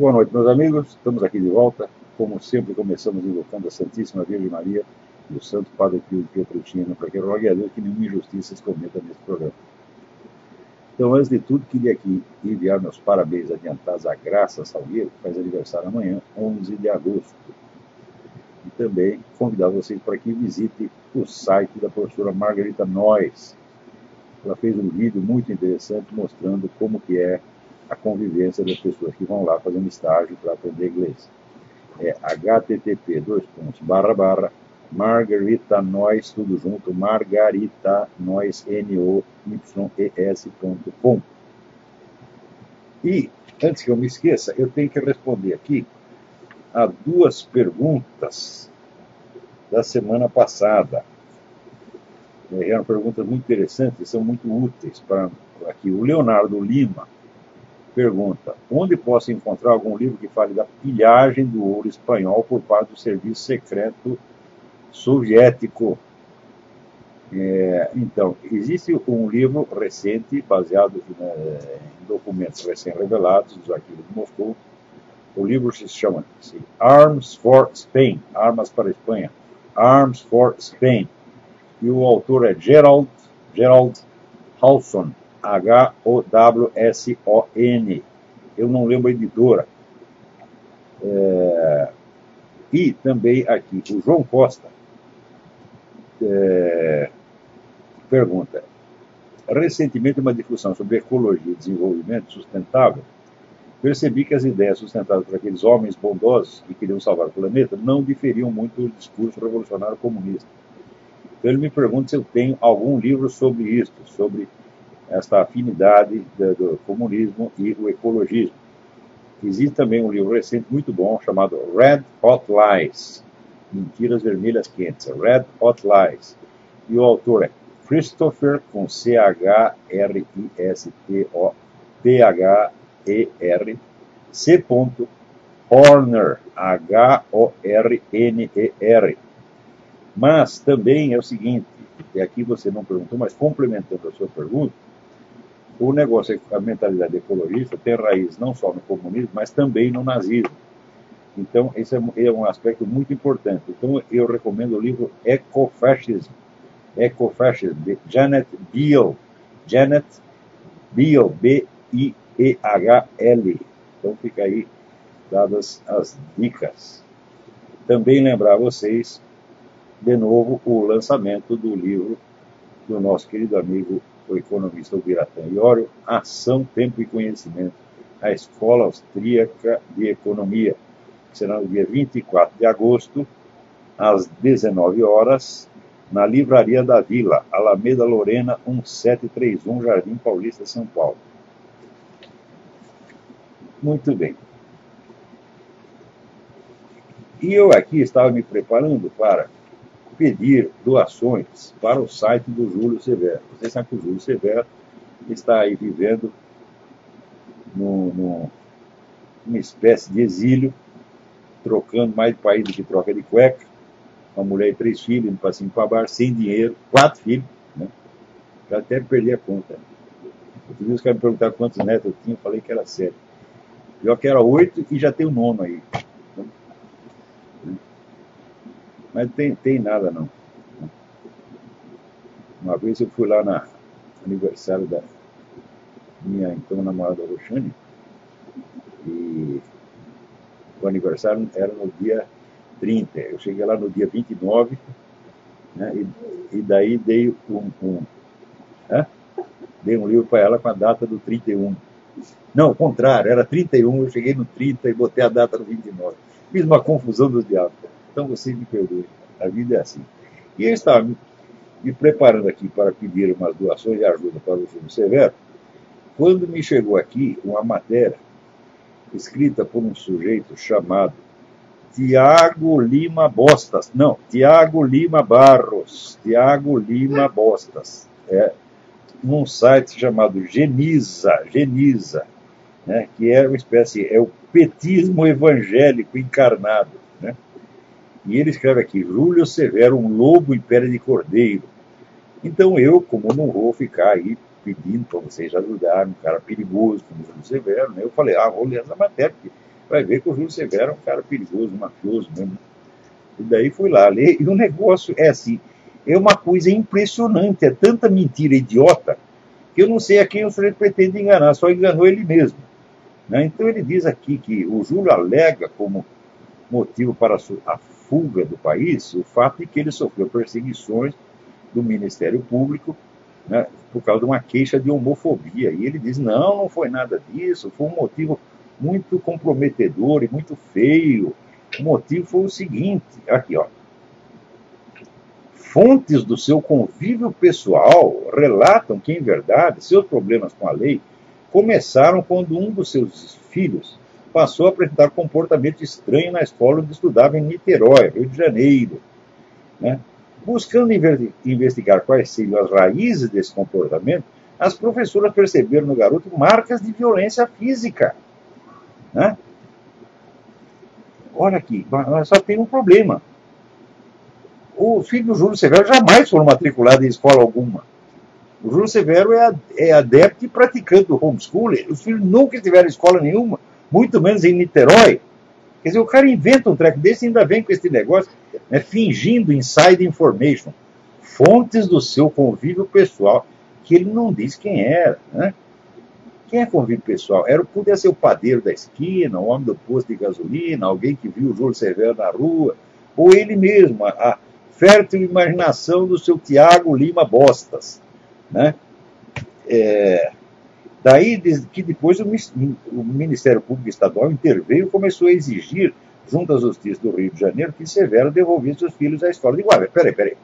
Boa noite, meus amigos. Estamos aqui de volta. Como sempre, começamos invocando a Santíssima Virgem Maria e o Santo Padre Pio de Pietrelcina, para que rogue a Deus que nenhuma injustiça se cometa nesse programa. Então, antes de tudo, queria aqui enviar meus parabéns adiantados à Graça Salgueiro, que faz aniversário amanhã, 11 de agosto. E também convidar vocês para que visitem o site da professora Margarita Noyes. Ela fez um vídeo muito interessante mostrando como que é a convivência das pessoas que vão lá fazendo estágio para aprender inglês. É http://Margarita Noyes, tudo junto, Margarita Noyes, Noyes.com. E, antes que eu me esqueça, eu tenho que responder aqui a duas perguntas da semana passada. Eram perguntas muito interessantes e são muito úteis para aqui. O Leonardo Lima pergunta: onde posso encontrar algum livro que fale da pilhagem do ouro espanhol por parte do serviço secreto soviético? Então, existe um livro recente, baseado em documentos recém-revelados dos arquivos de Moscou. O livro se chama Arms for Spain, Armas para a Espanha, Arms for Spain. E o autor é Gerald Howson, Howson. Eu não lembro a editora. E também aqui, o João Costa pergunta: recentemente, uma discussão sobre ecologia e desenvolvimento sustentável, percebi que as ideias sustentadas por aqueles homens bondosos que queriam salvar o planeta não diferiam muito do discurso revolucionário comunista. Então ele me pergunta se eu tenho algum livro sobre isso, sobre esta afinidade do comunismo e o ecologismo. Existe também um livro recente muito bom chamado Red Hot Lies, Mentiras Vermelhas Quentes, Red Hot Lies. E o autor é Christopher, com Christopher, C. Horner, Horner. Mas também é o seguinte, e aqui você não perguntou, mas complementando a sua pergunta, o negócio, a mentalidade ecologista tem raiz não só no comunismo, mas também no nazismo. Então, esse é um aspecto muito importante. Então, eu recomendo o livro Ecofascism, de Janet Biehl, B-I-E-H-L. Então, fica aí dadas as dicas. Também lembrar a vocês, de novo, o lançamento do livro do nosso querido amigo, o economista Ubiratã Iorio, Ação, Tempo e Conhecimento, a Escola Austríaca de Economia, que será no dia 24 de agosto, às 19 horas, na Livraria da Vila, Alameda Lorena, 1731, Jardim Paulista, São Paulo. Muito bem. E eu aqui estava me preparando para pedir doações para o site do Júlio Severo. Vocês sabem que o Júlio Severo está aí vivendo numa espécie de exílio, trocando mais de país do que troca de cueca, uma mulher e 3 filhos, indo para cima e para baixo, sem dinheiro, 4 filhos, né? Já até perdi a conta. Outro dia os caras me perguntaram quantos netos eu tinha, eu falei que era 7. Eu que era 8 e já tem o 9º aí. Mas não tem nada, não. Uma vez eu fui lá no aniversário da minha então namorada Roxane, e o aniversário era no dia 30. Eu cheguei lá no dia 29, né, e daí dei dei um livro para ela com a data do 31. Não, ao contrário, era 31, eu cheguei no 30 e botei a data no 29. Fiz uma confusão dos diabos. Então vocês me perdoem, a vida é assim. E eu estava me preparando aqui para pedir umas doações de ajuda para o Júlio Severo, quando me chegou aqui uma matéria escrita por um sujeito chamado Tiago Lima Bostas, não, Tiago Lima Barros, Tiago Lima Bostas, num site chamado Geniza, né, que é uma espécie, é o petismo evangélico encarnado, né? E ele escreve aqui: Júlio Severo, um lobo em pele de cordeiro. Então eu, como não vou ficar aí pedindo para vocês ajudarem um cara perigoso como o Júlio Severo, né, eu falei, vou ler essa matéria, porque vai ver que o Júlio Severo é um cara perigoso, mafioso mesmo. E daí fui lá ler, e o negócio é assim, é uma coisa impressionante, é tanta mentira idiota, que eu não sei a quem o sujeito pretende enganar, só enganou ele mesmo. Né? Então ele diz aqui que o Júlio alega como motivo para a fuga do país o fato de que ele sofreu perseguições do Ministério Público, né, por causa de uma queixa de homofobia. E ele diz, não foi nada disso, foi um motivo muito comprometedor e muito feio. O motivo foi o seguinte, aqui ó, fontes do seu convívio pessoal relatam que, em verdade, seus problemas com a lei começaram quando um dos seus filhos passou a apresentar comportamento estranho na escola onde estudava em Niterói, Rio de Janeiro. Né? Buscando investigar quais seriam as raízes desse comportamento, as professoras perceberam no garoto marcas de violência física. Né? Olha aqui, mas só tem um problema. O filho do Júlio Severo jamais foi matriculado em escola alguma. O Júlio Severo é adepto e praticante do homeschooling. Os filhos nunca tiveram escola nenhuma, muito menos em Niterói. Quer dizer, o cara inventa um treco desse e ainda vem com esse negócio, né, fingindo inside information. Fontes do seu convívio pessoal, que ele não diz quem era. Né? Quem é convívio pessoal? Podia ser o padeiro da esquina, o homem do posto de gasolina, alguém que viu o Júlio Severo na rua, ou ele mesmo, a fértil imaginação do seu Tiago Lima Bostas. Né? Daí que depois o Ministério Público Estadual interveio e começou a exigir, junto à Justiça do Rio de Janeiro, que Severo devolvesse seus filhos à escola. Digo, peraí.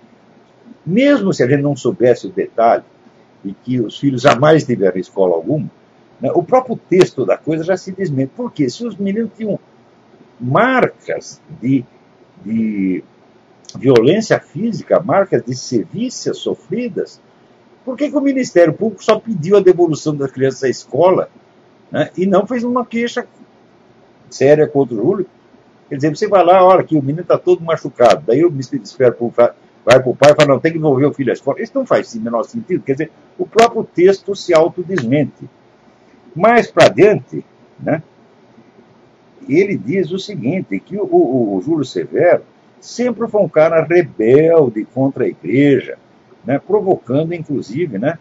Mesmo se a gente não soubesse o detalhe e que os filhos jamais tiveram escola alguma, né, o próprio texto da coisa já se desmente. Por quê? Se os meninos tinham marcas de violência física, marcas de sevícias sofridas, por que o Ministério Público só pediu a devolução das crianças à escola, né, e não fez uma queixa séria contra o Júlio? Quer dizer, você vai lá, olha que o menino está todo machucado, daí o Ministério Público vai para o pai e fala, não, tem que devolver o filho à escola. Isso não faz o menor sentido. Quer dizer, o próprio texto se autodesmente. Mais para adiante, né, ele diz o seguinte, que o Júlio Severo sempre foi um cara rebelde contra a igreja, né, provocando, inclusive, né,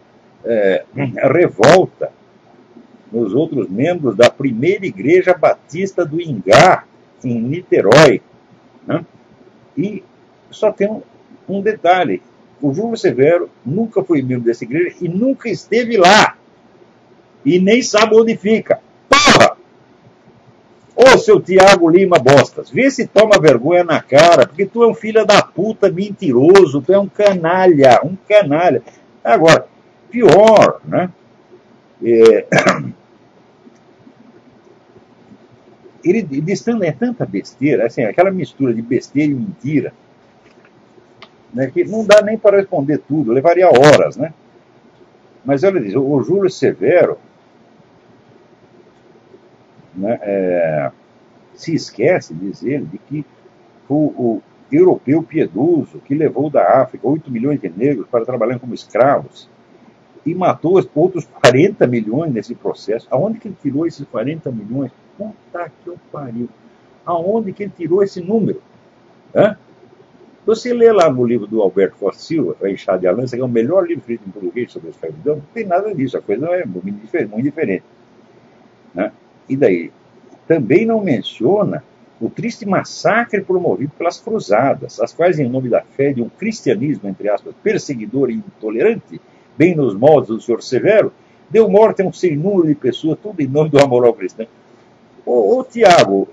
a revolta nos outros membros da primeira igreja batista do Ingá, em Niterói. Né? E só tem um detalhe, o Júlio Severo nunca foi membro dessa igreja e nunca esteve lá, e nem sabe onde fica. Porra! Ô, seu Tiago Lima Bostas, vê se toma vergonha na cara, porque tu é um filho da puta mentiroso, tu é um canalha. Agora, pior, né? Ele diz tanta besteira, assim, aquela mistura de besteira e mentira, né, que não dá nem para responder tudo, levaria horas, né? Mas olha, diz, o Júlio Severo, né, se esquece, diz ele, de que o europeu piedoso que levou da África 8 milhões de negros para trabalhar como escravos e matou outros 40 milhões nesse processo. Aonde que ele tirou esses 40 milhões? Puta que eu pariu. Aonde que ele tirou esse número? Hã? Você lê lá no livro do Alberto Costa Silva, A Enxada de Alança, que é o melhor livro escrito em português sobre a escravidão, não tem nada disso, a coisa é muito diferente. Né? E daí, também não menciona o triste massacre promovido pelas cruzadas, as quais, em nome da fé de um cristianismo, entre aspas, perseguidor e intolerante, bem nos moldes do senhor Severo, deu morte a um sem número de pessoas, tudo em nome do amor ao cristão. Ô Tiago,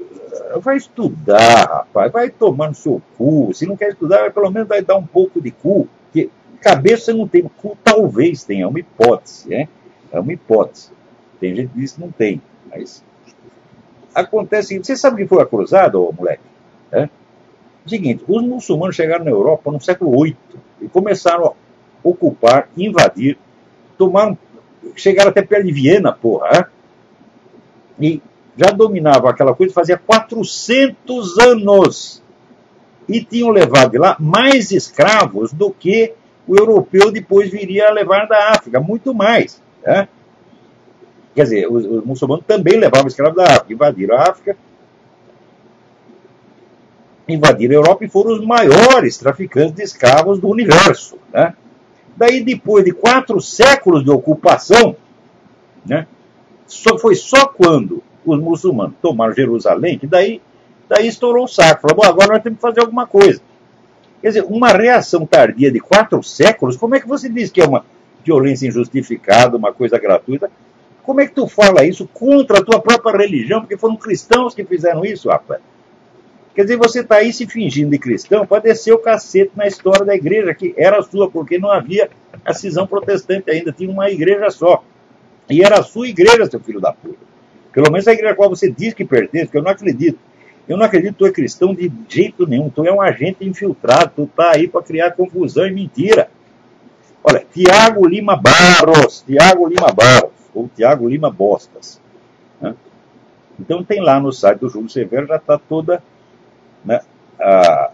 vai estudar, rapaz, vai tomar no seu cu. Se não quer estudar, pelo menos vai dar um pouco de cu. Porque cabeça não tem, cu talvez tenha, é uma hipótese, né? É uma hipótese. Tem gente que diz que não tem, mas acontece. Você sabe o que foi a cruzada, ô moleque? Seguinte, os muçulmanos chegaram na Europa no século VIII e começaram a ocupar, invadir, chegaram até perto de Viena, porra, e já dominavam aquela coisa fazia 400 anos. E tinham levado de lá mais escravos do que o europeu depois viria a levar da África, muito mais. Né? Quer dizer, os muçulmanos também levavam escravos da África, invadiram a África invadiram a Europa e foram os maiores traficantes de escravos do universo. Né? Daí, depois de 4 séculos de ocupação, né, foi só quando os muçulmanos tomaram Jerusalém que daí estourou o saco. Falou, bom, agora nós temos que fazer alguma coisa. Quer dizer, uma reação tardia de 4 séculos, como é que você diz que é uma violência injustificada, uma coisa gratuita? Como é que tu fala isso contra a tua própria religião? Porque foram cristãos que fizeram isso, rapaz. Quer dizer, você está aí se fingindo de cristão para descer o cacete na história da igreja, que era sua, porque não havia a cisão protestante ainda, tinha uma igreja só. E era a sua igreja, seu filho da puta. Pelo menos a igreja a qual você diz que pertence, que eu não acredito. Eu não acredito que tu é cristão de jeito nenhum. Tu é um agente infiltrado, tu está aí para criar confusão e mentira. Olha, Tiago Lima Barros, ou Tiago Lima Bostas. Né? Então tem lá no site do Júlio Severo, já está toda, né, a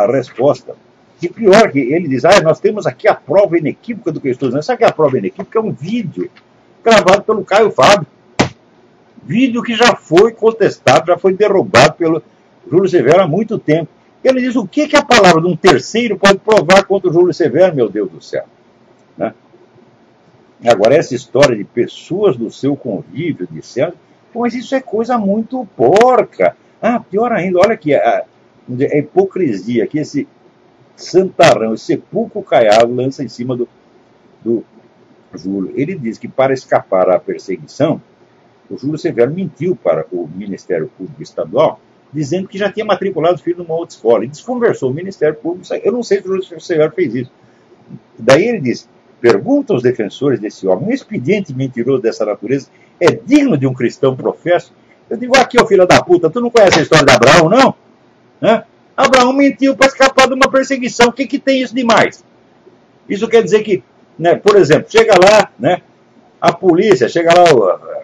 resposta. E pior que ele diz, nós temos aqui a prova inequívoca do que eu estou dizendo. Sabe o que é a prova inequívoca? É um vídeo gravado pelo Caio Fábio. Vídeo que já foi contestado, já foi derrubado pelo Júlio Severo há muito tempo. Ele diz, o que a palavra de um terceiro pode provar contra o Júlio Severo, meu Deus do céu? Né? Agora, essa história de pessoas do seu convívio, disseram, mas isso é coisa muito porca. Pior ainda, olha aqui, a hipocrisia que esse santarrão, esse sepulcro caiado lança em cima do Júlio. Ele diz que para escapar à perseguição, o Júlio Severo mentiu para o Ministério Público Estadual, dizendo que já tinha matriculado o filho numa outra escola. E desconversou o Ministério Público. Eu não sei se o Júlio Severo fez isso. Daí ele diz, pergunta aos defensores desse homem, um expediente mentiroso dessa natureza é digno de um cristão professo? Eu digo, aqui, ô filho da puta, tu não conhece a história de Abraão, não? Né? Abraão mentiu para escapar de uma perseguição. O que tem isso de mais? Isso quer dizer que, né, por exemplo, chega lá, né, a polícia, chega lá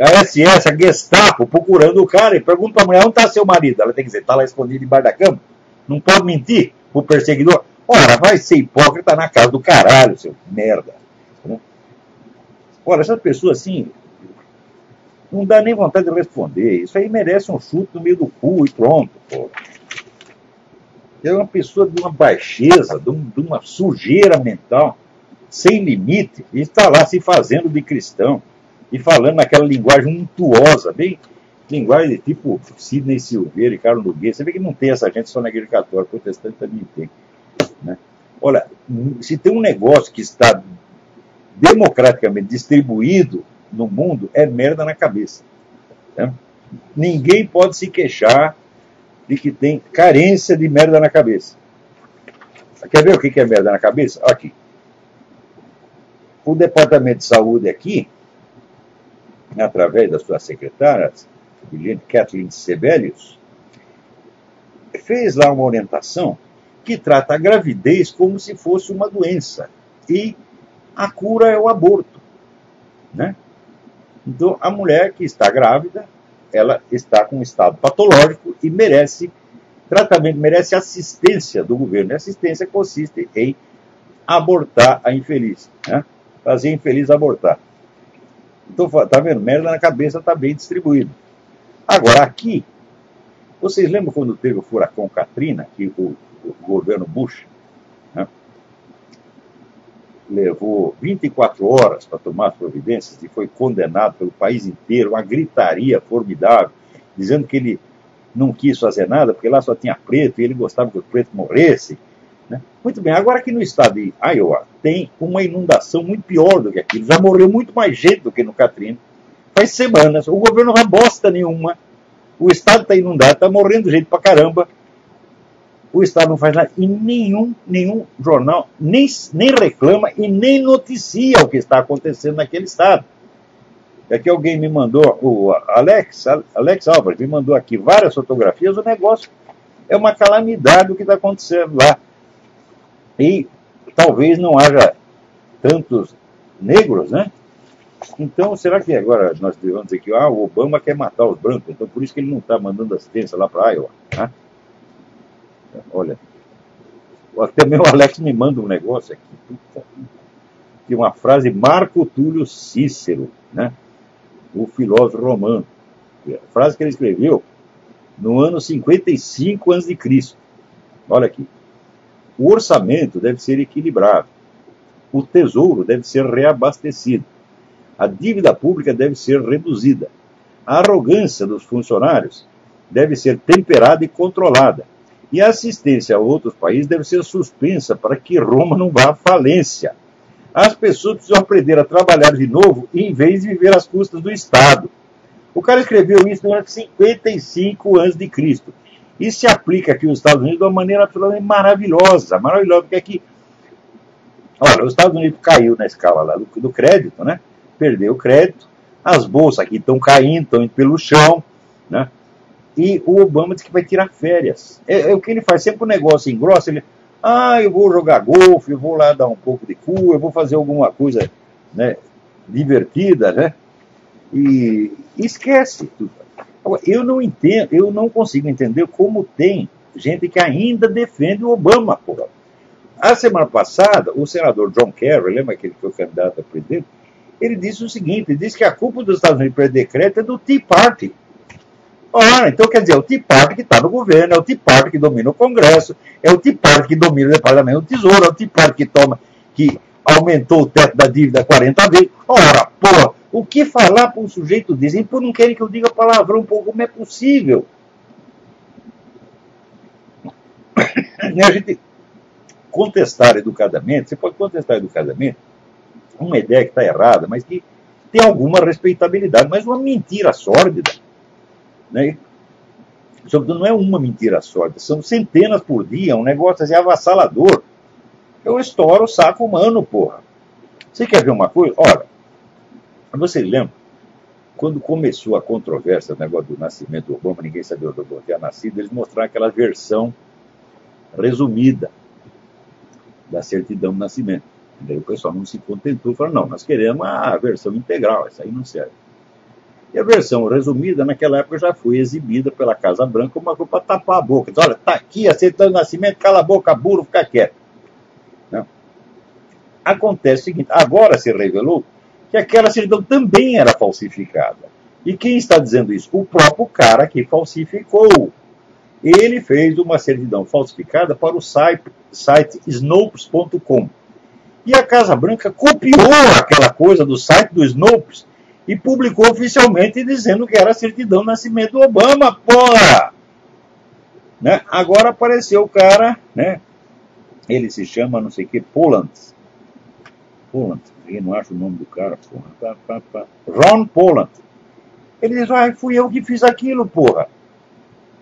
a SS, a Gestapo, procurando o cara e pergunta para a mulher, onde está seu marido? Ela tem que dizer, está lá escondido debaixo da cama. Não pode mentir para o perseguidor. Ora, vai ser hipócrita na casa do caralho, seu merda. Ora, essas pessoas assim, não dá nem vontade de responder. Isso aí merece um chute no meio do cu e pronto, pô. É uma pessoa de uma baixeza, de uma sujeira mental, sem limite, e está lá se fazendo de cristão, e falando naquela linguagem untuosa, bem linguagem de tipo Sidney Silveira e Carlos Nogueira. Você vê que não tem essa gente só na igreja católica, protestante também tem. Né? Olha, se tem um negócio que está democraticamente distribuído no mundo, é merda na cabeça. Né? Ninguém pode se queixar de que tem carência de merda na cabeça. Quer ver o que é merda na cabeça? Aqui. O Departamento de Saúde aqui, através da sua secretária, Kathleen Sebelius, fez lá uma orientação que trata a gravidez como se fosse uma doença. E a cura é o aborto. Né? Então, a mulher que está grávida, ela está com um estado patológico e merece tratamento, merece assistência do governo. E assistência consiste em abortar a infeliz. Né? Fazer a infeliz abortar. Então, tá vendo? Merda na cabeça está bem distribuído. Agora, aqui, vocês lembram quando teve o furacão Katrina, que o governo Bush, né, levou 24 horas para tomar as providências e foi condenado pelo país inteiro, uma gritaria formidável, dizendo que ele não quis fazer nada, porque lá só tinha preto e ele gostava que o preto morresse. Né? Muito bem, agora aqui no estado de Iowa tem uma inundação muito pior do que aquilo, já morreu muito mais gente do que no Katrina. Faz semanas, o governo não faz bosta nenhuma, o estado está inundado, está morrendo gente pra caramba, o estado não faz nada, e nenhum jornal nem reclama e nem noticia o que está acontecendo naquele estado. É que alguém me mandou, o Alex Álvares me mandou aqui várias fotografias, o negócio é uma calamidade o que está acontecendo lá. E talvez não haja tantos negros, né? Então, será que agora nós devemos dizer que o Obama quer matar os brancos, então por isso que ele não está mandando assistência lá para Iowa? Né? Olha, até meu Alex me manda um negócio aqui, que uma frase Marco Túlio Cícero, né? O filósofo romano. A frase que ele escreveu no ano 55 a.C. Olha aqui. O orçamento deve ser equilibrado. O tesouro deve ser reabastecido. A dívida pública deve ser reduzida. A arrogância dos funcionários deve ser temperada e controlada. E a assistência a outros países deve ser suspensa para que Roma não vá à falência. As pessoas precisam aprender a trabalhar de novo em vez de viver às custas do Estado. O cara escreveu isso no ano 55 a.C. E se aplica aqui nos Estados Unidos de uma maneira absolutamente maravilhosa. Maravilhosa, porque aqui, olha, os Estados Unidos caiu na escala lá do crédito, né? Perdeu o crédito, as bolsas aqui estão caindo, estão indo pelo chão, né? E o Obama disse que vai tirar férias. É o que ele faz, sempre um negócio engrossa, ele, eu vou jogar golfe, eu vou lá dar um pouco de cu, eu vou fazer alguma coisa, né, divertida, né? E esquece tudo. Agora, eu não entendo, eu não consigo entender como tem gente que ainda defende o Obama, porra. A semana passada, o senador John Kerry, lembra aquele que foi candidato a presidente? Ele disse o seguinte, ele disse que a culpa dos Estados Unidos perder crédito é do Tea Party. Ora, então quer dizer, é o Tea Party que está no governo, é o Tea Party que domina o Congresso, é o Tea Party que domina o Departamento do Tesouro, é o Tea Party que aumentou o teto da dívida 40 vezes. Ora, porra, o que falar para um sujeito desse? Então não querem que eu diga palavrão, pô, como é possível? A gente contestar educadamente, você pode contestar educadamente uma ideia que está errada, mas que tem alguma respeitabilidade, mas uma mentira sórdida, né? Sobretudo não é uma mentira sórdida, são centenas por dia, um negócio assim avassalador. Eu estouro o saco humano, porra. Você quer ver uma coisa? Olha, você lembra, quando começou a controvérsia, o negócio do nascimento do Obama, ninguém sabia onde o Obama tinha nascido, eles mostraram aquela versão resumida da certidão de nascimento. E daí o pessoal não se contentou, falou, não, nós queremos a versão integral, essa aí não serve. E a versão resumida, naquela época, já foi exibida pela Casa Branca uma coisa para tapar a boca. Diz, olha, está aqui a certidão de nascimento, cala a boca, burro, fica quieto. Não. Acontece o seguinte, agora se revelou que aquela certidão também era falsificada. E quem está dizendo isso? O próprio cara que falsificou. Ele fez uma certidão falsificada para o site Snopes.com. E a Casa Branca copiou aquela coisa do site do Snopes e publicou oficialmente dizendo que era a certidão de nascimento do Obama, porra! Né? Agora apareceu o cara, né? Ele se chama não sei o que, Poland, eu não acho o nome do cara, porra. Ron Poland. Ele diz, fui eu que fiz aquilo, porra.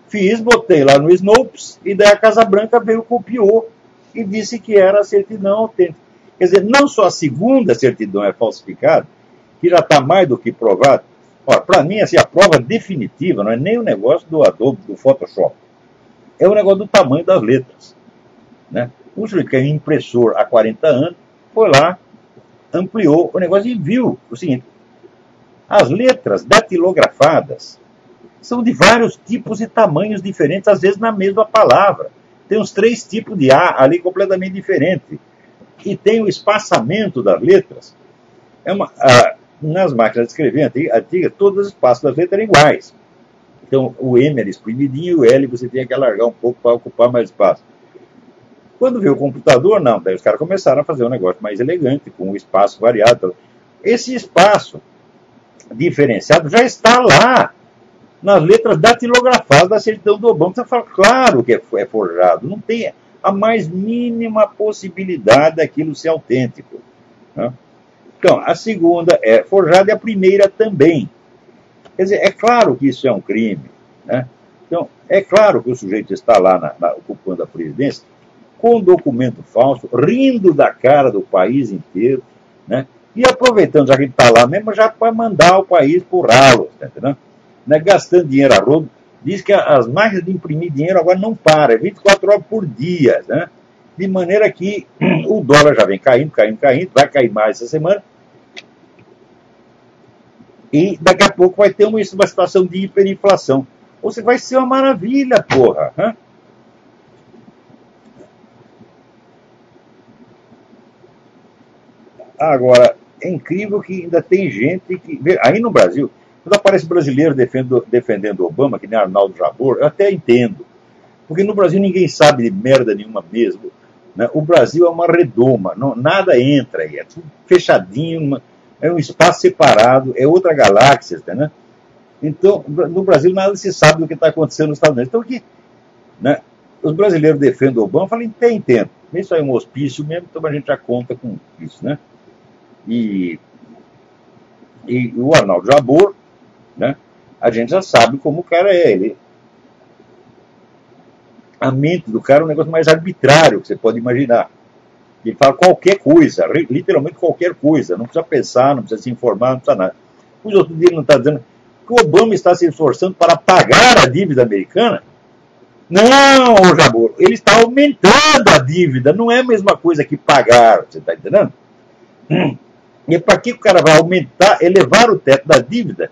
Fiz, botei lá no Snopes, e daí a Casa Branca veio, copiou, e disse que era a certidão autêntica. Quer dizer, não só a segunda certidão é falsificada, que já está mais do que provado. Para mim, assim, a prova definitiva não é nem o negócio do Adobe, do Photoshop. É o negócio do tamanho das letras. Né? O sujeito que é impressor há 40 anos, foi lá, ampliou o negócio e viu o seguinte, as letras datilografadas são de vários tipos e tamanhos diferentes, às vezes na mesma palavra. Tem uns 3 tipos de A ali completamente diferentes. E tem o espaçamento das letras. Nas máquinas de escrever antigas, todos os espaços das letras eram iguais. Então, o M era exprimidinho e o L você tinha que alargar um pouco para ocupar mais espaço. Quando veio o computador, não. Daí os caras começaram a fazer um negócio mais elegante, com o espaço variado. Esse espaço diferenciado já está lá, nas letras datilografadas da certidão do Obama. Você fala, claro que é forjado. Não tem a mais mínima possibilidade daquilo ser autêntico. Né? Então, a segunda é forjada e a primeira também. Quer dizer, é claro que isso é um crime. Né? Então, é claro que o sujeito está lá ocupando a presidência com documento falso, rindo da cara do país inteiro, né? E aproveitando, já que ele está lá mesmo, já para mandar o país por ralo, tá entendendo? Né? Gastando dinheiro a rodo. Diz que as máquinas de imprimir dinheiro agora não param, é 24 horas por dia, né? De maneira que o dólar já vem caindo, vai cair mais essa semana. E daqui a pouco vai ter uma situação de hiperinflação. Ou seja, vai ser uma maravilha, porra. Né? Agora, é incrível que ainda tem gente que... Aí no Brasil, Quando aparece brasileiro defendendo Obama, que nem Arnaldo Jabor, eu até entendo. Porque no Brasil ninguém sabe de merda nenhuma mesmo. Né? O Brasil é uma redoma, não, nada entra aí, é tudo fechadinho, é um espaço separado, é outra galáxia, né? Então, no Brasil nada se sabe do que está acontecendo nos Estados Unidos. Então, aqui, né, os brasileiros defendem Obama, eu falei, entendo. Isso aí é um hospício mesmo, então a gente já conta com isso, né? E o Arnaldo Jabor, né, a gente já sabe como o cara é. A mente do cara é um negócio mais arbitrário que você pode imaginar. Ele fala qualquer coisa, literalmente qualquer coisa. Não precisa pensar, não precisa se informar, não precisa nada. Os outros dias não está dizendo que o Obama está se esforçando para pagar a dívida americana. Não, Jabor, ele está aumentando a dívida. Não é a mesma coisa que pagar, você está entendendo? E para que o cara vai aumentar, elevar o teto da dívida?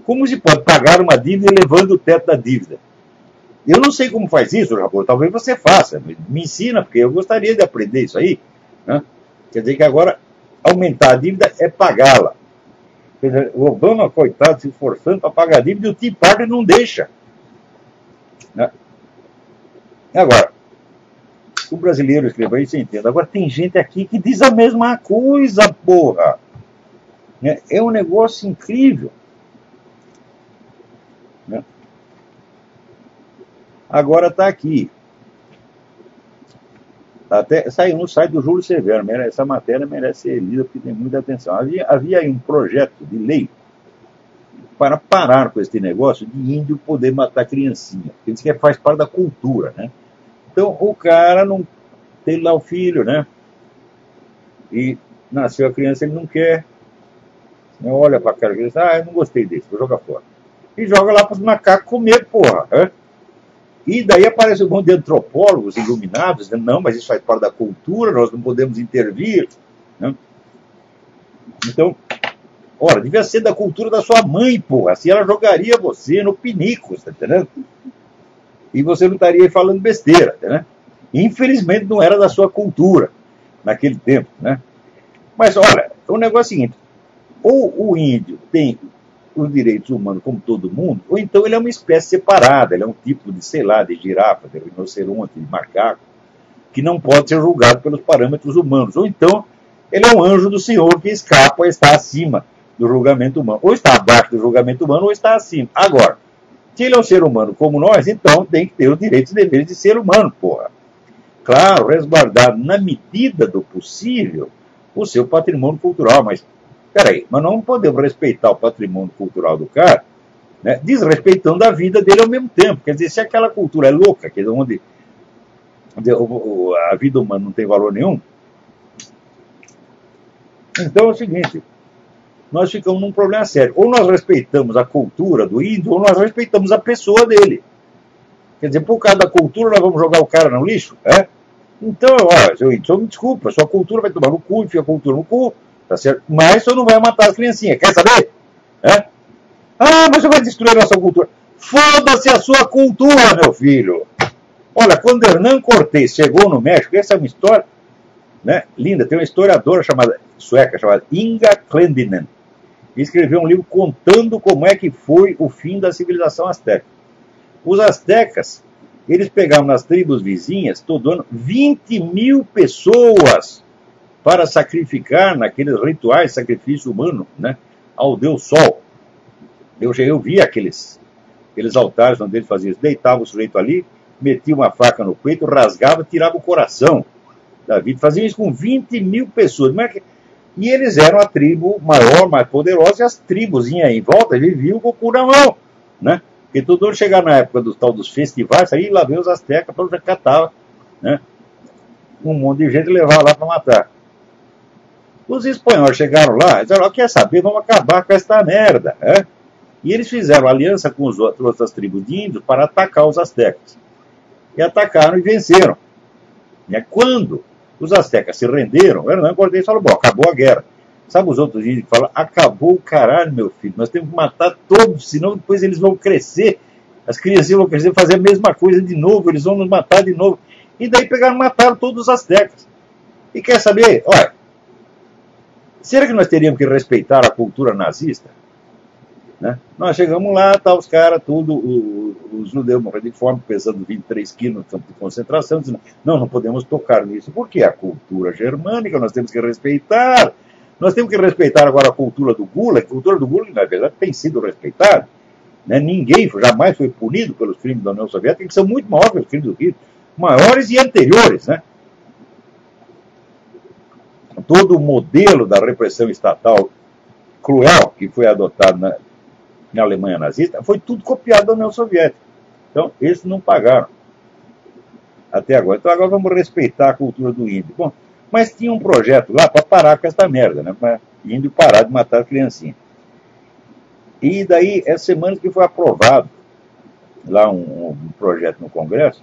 Como se pode pagar uma dívida elevando o teto da dívida? Eu não sei como faz isso, Jabor. Talvez você faça. Me ensina, porque eu gostaria de aprender isso aí. Né? Quer dizer que agora aumentar a dívida é pagá-la. O Obama, coitado, se esforçando para pagar a dívida e o Tea Party não deixa. Né? Agora, o brasileiro escreveu isso, eu entendo. Agora tem gente aqui que diz a mesma coisa, porra. Né? É um negócio incrível. Né? Agora está aqui. Até saiu no site do Júlio Severo. Essa matéria merece ser lida porque tem muita atenção. Havia aí um projeto de lei para parar com esse negócio de índio poder matar criancinha. Porque diz que faz parte da cultura, né? Então o cara não tem lá o filho, né? E nasceu a criança, ele não quer. Olha para a cara da criança, eu não gostei desse, vou jogar fora. E joga lá para os macacos comer, porra. Né? E daí aparece um monte de antropólogos iluminados, dizendo, não, mas isso faz parte da cultura, nós não podemos intervir. Né? Então, ora, devia ser da cultura da sua mãe, porra. Assim ela jogaria você no pinico, tá entendendo? E você não estaria falando besteira, né? Infelizmente não era da sua cultura naquele tempo, né? Mas, olha, o negócio é o seguinte, ou o índio tem os direitos humanos como todo mundo, ou então ele é uma espécie separada, ele é um tipo de, sei lá, de girafa, de rinoceronte, de macaco, que não pode ser julgado pelos parâmetros humanos. Ou então ele é um anjo do Senhor que escapa e está acima do julgamento humano. Ou está abaixo do julgamento humano, ou está acima. Agora, se ele é um ser humano como nós, então tem que ter os direitos e deveres de ser humano, porra. Claro, resguardar na medida do possível o seu patrimônio cultural, mas peraí, mas não podemos respeitar o patrimônio cultural do cara, né, desrespeitando a vida dele ao mesmo tempo. Quer dizer, se aquela cultura é louca, quer dizer, onde a vida humana não tem valor nenhum, então é o seguinte, nós ficamos num problema sério. Ou nós respeitamos a cultura do índio, ou nós respeitamos a pessoa dele. Quer dizer, por causa da cultura, nós vamos jogar o cara no lixo? É? Então, ó, seu índio, me desculpa, sua cultura vai tomar no cu, enfia a cultura no cu, tá certo? Mas você não vai matar as criancinhas, quer saber? É? Ah, mas você vai destruir a nossa cultura. Foda-se a sua cultura, meu filho! Olha, quando Hernán Cortés chegou no México, essa é uma história, né, linda, tem uma historiadora sueca chamada Inga Clendinen, que escreveu um livro contando como é que foi o fim da civilização azteca. Os aztecas, eles pegavam nas tribos vizinhas, todo ano, 20 mil pessoas para sacrificar naqueles rituais de sacrifício humano, né, ao Deus Sol. Eu vi aqueles altares onde ele fazia isso. Deitava o sujeito ali, metia uma faca no peito, rasgava, tirava o coração da vida. Faziam isso com 20 mil pessoas. E eles eram a tribo maior, mais poderosa, e as tribos em volta viviam com o cu na mão, né? Porque todo mundo chegava na época dos festivais, aí lá vem os aztecas, para catava, né? Um monte de gente levava lá para matar. Os espanhóis chegaram lá e disseram, quer saber, vamos acabar com esta merda, né? E eles fizeram aliança com as outras tribos de índios para atacar os aztecas. E atacaram e venceram. E quando os aztecas se renderam, o Hernán Cortés falou, bom, acabou a guerra. Sabe os outros índios que falam, acabou o caralho, meu filho, nós temos que matar todos, senão depois eles vão crescer, as crianças vão crescer, fazer a mesma coisa de novo, eles vão nos matar de novo. E daí pegaram e mataram todos os aztecas. E quer saber, olha, será que nós teríamos que respeitar a cultura nazista? Né? Nós chegamos lá, tá os caras, tudo, os judeus morrendo de fome, pesando 23 quilos no campo de concentração, dizendo, não podemos tocar nisso, porque é a cultura germânica, nós temos que respeitar. Nós temos que respeitar agora a cultura do Gulag. A cultura do Gulag, na verdade, tem sido respeitada. Né? Ninguém jamais foi punido pelos crimes da União Soviética, que são muito maiores que os crimes do Hitler, maiores e anteriores. Né? Todo o modelo da repressão estatal cruel que foi adotado na Alemanha nazista foi tudo copiado da União Soviética. Então, esses não pagaram até agora. Então, agora vamos respeitar a cultura do índio. Bom, mas tinha um projeto lá para parar com essa merda, né? Para índio parar de matar as criancinhas. E daí, essa semana que foi aprovado lá um projeto no Congresso,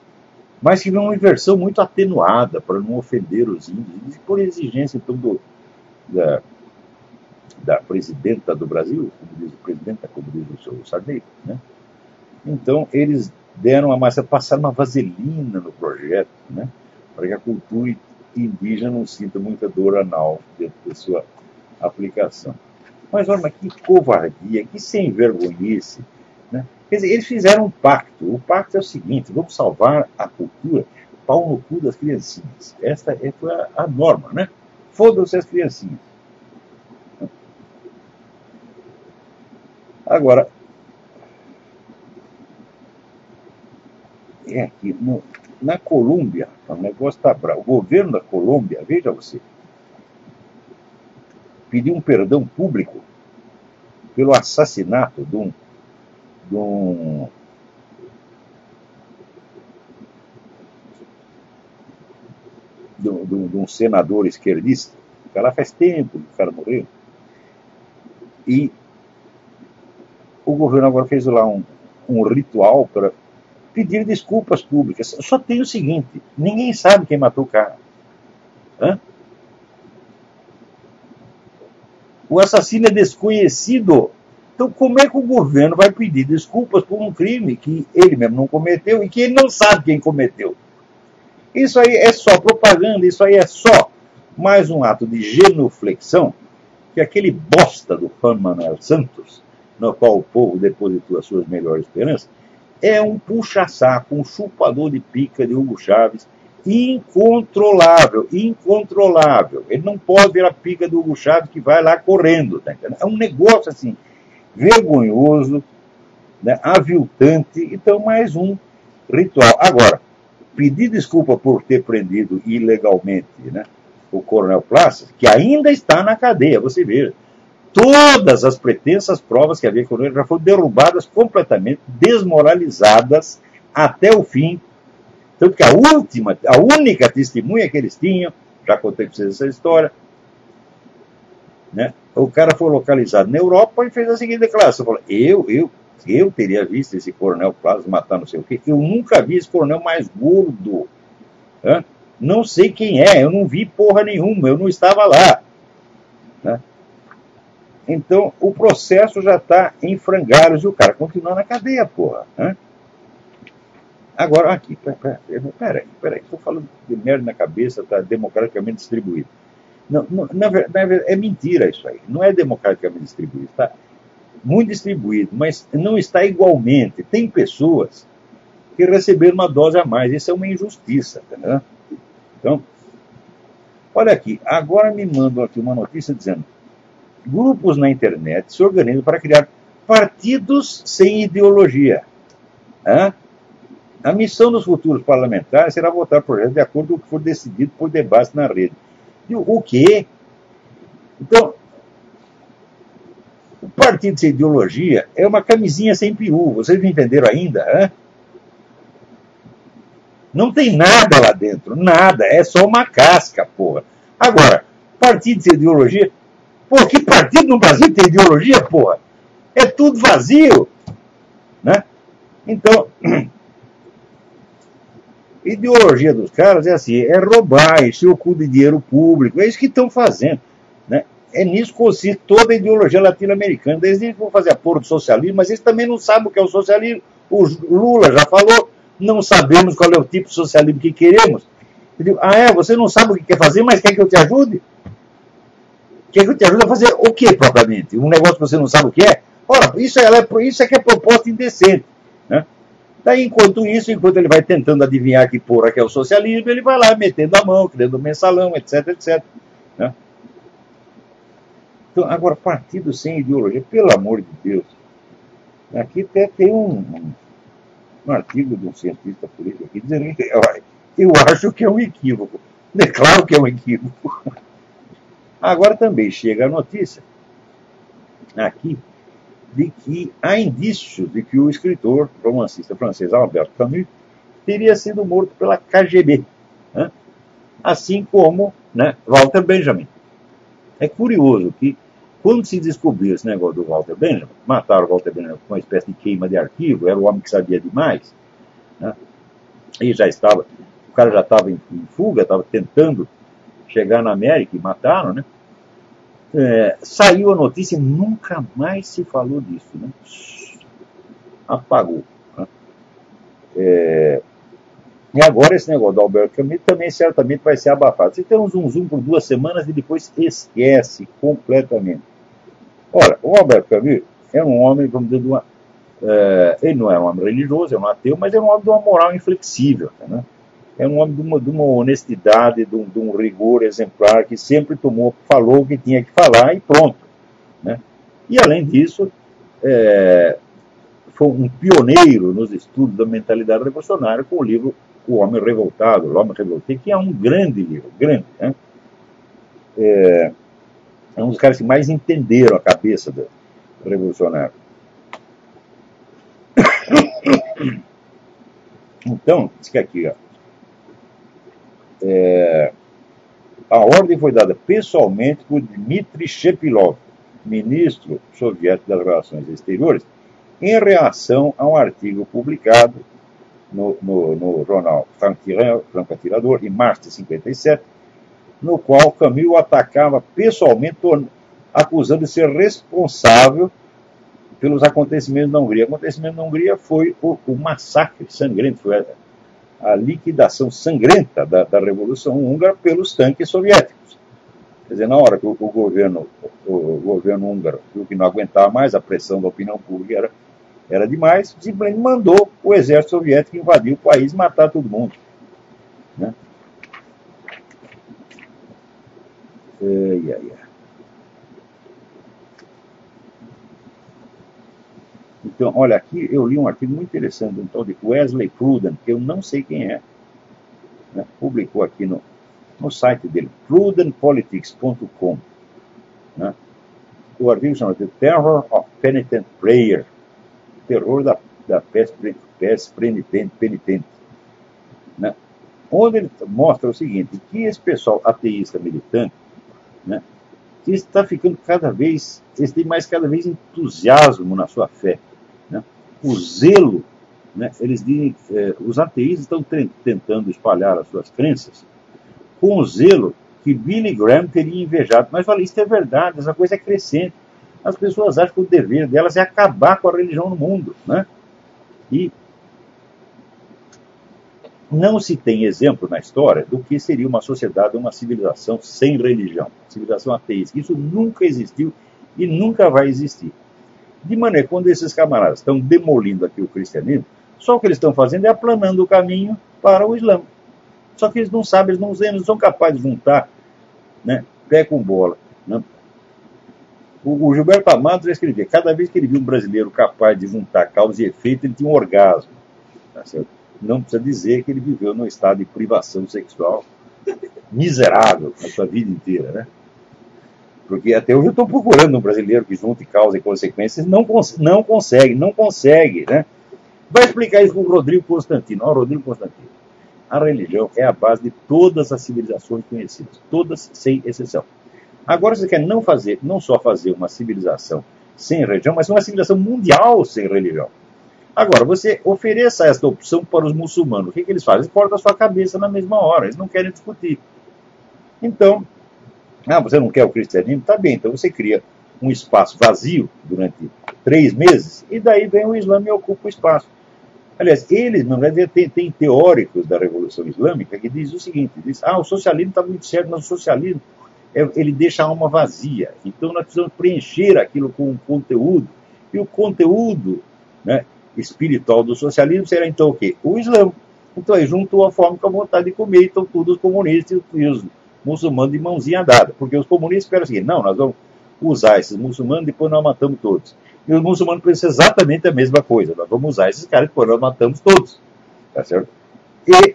mas que veio uma versão muito atenuada para não ofender os índios, por exigência então, da presidenta do Brasil, como diz o presidente, como diz o seu Sarney, né? Então, eles deram uma massa, passaram uma vaselina no projeto, né? Para que a cultura indígena não sinta muita dor anal dentro da sua aplicação. Mas olha, que covardia, que sem vergonhice, né? Quer dizer, eles fizeram um pacto. O pacto é o seguinte: vamos salvar a cultura, pau no cu das criancinhas. Esta foi a norma, né? Foda-se as criancinhas. Agora, aqui, na Colômbia, o negócio está bravo. O governo da Colômbia, veja você, pediu um perdão público pelo assassinato de um senador esquerdista. O cara faz tempo que o cara morreu. E o governo agora fez lá um ritual para pedir desculpas públicas. Só tem o seguinte: ninguém sabe quem matou o cara. Hã? O assassino é desconhecido. Então, como é que o governo vai pedir desculpas por um crime que ele mesmo não cometeu e que ele não sabe quem cometeu? Isso aí é só propaganda, isso aí é só mais um ato de genuflexão que aquele bosta do Juan Manuel Santos, no qual o povo depositou as suas melhores esperanças, é um puxa-saco, um chupador de pica de Hugo Chávez, incontrolável, incontrolável. Ele não pode ver a pica do Hugo Chávez que vai lá correndo. Tá entendendo? É um negócio assim, vergonhoso, né, aviltante. Então, mais um ritual. Agora, pedir desculpa por ter prendido ilegalmente, né, o Coronel Plácido, que ainda está na cadeia, você veja. Todas as pretensas provas que havia com ele já foram derrubadas completamente, desmoralizadas até o fim. Tanto que a única testemunha que eles tinham, já contei para vocês essa história, né, o cara foi localizado na Europa e fez a seguinte declaração: falou, eu teria visto esse Coronel Plácido matar não sei o quê, eu nunca vi esse coronel mais gordo. Né? Não sei quem é, eu não vi porra nenhuma, eu não estava lá. Né? Então, o processo já está em frangalhos e o cara continua na cadeia, porra. Né? Agora, aqui, peraí, estou falando de merda na cabeça, está democraticamente distribuído. Não, na verdade, é mentira isso aí. Não é democraticamente distribuído, está muito distribuído, mas não está igualmente. Tem pessoas que receberam uma dose a mais, isso é uma injustiça. Tá? Então, olha aqui, agora me mandam aqui uma notícia dizendo: grupos na internet se organizam para criar partidos sem ideologia. Hã? A missão dos futuros parlamentares será votar projetos de acordo com o que for decidido por debate na rede. E o quê? Então, o partido sem ideologia é uma camisinha sem peru. Vocês não entenderam ainda? Hã? Não tem nada lá dentro, nada. É só uma casca, porra. Agora, partido sem ideologia... Pô, que partido no Brasil tem ideologia, porra? É tudo vazio. Né? Então, a ideologia dos caras é assim, é roubar, encher o cu de dinheiro público, é isso que estão fazendo. Né? É nisso que consiste toda a ideologia latino-americana. Eles dizem que vão fazer a porra do socialismo, mas eles também não sabem o que é o socialismo. O Lula já falou, não sabemos qual é o tipo de socialismo que queremos. Eu digo, você não sabe o que quer fazer, mas quer que eu te ajude? Quer que eu te ajude a fazer o que propriamente? Um negócio que você não sabe o que é? Ora, isso é que é proposta indecente. Né? Daí, enquanto ele vai tentando adivinhar que porra que é o socialismo, ele vai lá metendo a mão, criando mensalão, etc, etc. Né? Então, agora, partido sem ideologia, pelo amor de Deus. Aqui até tem um artigo de um cientista político aqui dizendo que eu acho que é um equívoco. É claro que é um equívoco. Agora também chega a notícia aqui de que há indícios de que o escritor, romancista francês Albert Camus, teria sido morto pela KGB, né? Assim como, né, Walter Benjamin. É curioso que, quando se descobriu esse negócio do Walter Benjamin, mataram o Walter Benjamin com uma espécie de queima de arquivo, era o homem que sabia demais, né? E o cara já estava em fuga, estava tentando chegar na América e mataram, né? Saiu a notícia e nunca mais se falou disso, né? Apagou. Né? E agora esse negócio do Albert Camus também certamente vai ser abafado. Você tem um zoom por 2 semanas e depois esquece completamente. Ora, o Albert Camus é um homem, vamos dizer, ele não é um homem religioso, é um ateu, mas é um homem de uma moral inflexível. Né? É um homem de uma honestidade, de um rigor exemplar, que sempre falou o que tinha que falar e pronto. Né? E, além disso, foi um pioneiro nos estudos da mentalidade revolucionária com o livro O Homem Revoltado, L'Homme Révolté, que é um grande livro, grande. Né? É um dos caras que mais entenderam a cabeça do revolucionário. Então, diz que aqui, ó, a ordem foi dada pessoalmente por Dmitry Shepilov, ministro soviético das Relações Exteriores, em reação a um artigo publicado no jornal Franco Atirador, em março de 57, no qual Camus o atacava pessoalmente, acusando de ser responsável pelos acontecimentos na Hungria. O acontecimento na Hungria foi o massacre sangrento, foi a liquidação sangrenta da Revolução Húngara pelos tanques soviéticos. Quer dizer, na hora que o governo húngaro viu que não aguentava mais, a pressão da opinião pública era demais, simplesmente mandou o exército soviético invadir o país e matar todo mundo. Né? Então, olha, aqui eu li um artigo muito interessante de um tal de Wesley Pruden, que eu não sei quem é. Né? Publicou aqui no site dele, prudenpolitics.com. Né? O artigo chama The Terror of Penitent Prayer, terror da peste penitente. Né? Onde ele mostra o seguinte, que esse pessoal ateísta militante, né, que está ficando eles têm cada vez entusiasmo na sua fé. Né? O zelo, né, eles dizem, os ateístas estão tentando espalhar as suas crenças com o zelo que Billy Graham teria invejado. Mas olha, isso é verdade, essa coisa é crescente. As pessoas acham que o dever delas é acabar com a religião no mundo. Né? E não se tem exemplo na história do que seria uma sociedade, uma civilização sem religião, civilização ateísta. Isso nunca existiu e nunca vai existir. De maneira que quando esses camaradas estão demolindo aqui o cristianismo, só o que eles estão fazendo é aplanando o caminho para o Islã. Só que eles não sabem, eles não são capazes de juntar, né, pé com bola. Né? O Gilberto Amado já escrevia, cada vez que ele viu um brasileiro capaz de juntar causa e efeito, ele tinha um orgasmo. Tá certo? Não precisa dizer que ele viveu num estado de privação sexual miserável a sua vida inteira, né? Porque até hoje eu estou procurando um brasileiro que junte causa e consequências, não consegue, né? Vai explicar isso com o Rodrigo Constantino. Rodrigo Constantino. A religião é a base de todas as civilizações conhecidas, todas sem exceção. Agora você quer não só fazer uma civilização sem religião, mas uma civilização mundial sem religião. Agora, você ofereça esta opção para os muçulmanos. O que eles fazem? Eles cortam a sua cabeça na mesma hora. Eles não querem discutir. Então, você não quer o cristianismo? Tá bem, então você cria um espaço vazio durante 3 meses e daí vem o Islã e ocupa o espaço. Aliás, eles, na verdade, tem teóricos da Revolução Islâmica que dizem o seguinte, o socialismo está muito certo, mas o socialismo ele deixa a alma vazia. Então nós precisamos preencher aquilo com um conteúdo E o conteúdo, né, espiritual do socialismo será então o quê? O Islã. Então aí juntou a fome com a vontade de comer, então todos os comunistas e os muçulmanos de mãozinha dada. Porque os comunistas esperam o seguinte, não, nós vamos usar esses muçulmanos, depois nós matamos todos. E os muçulmanos pensam exatamente a mesma coisa, nós vamos usar esses caras, depois nós matamos todos. Tá certo? E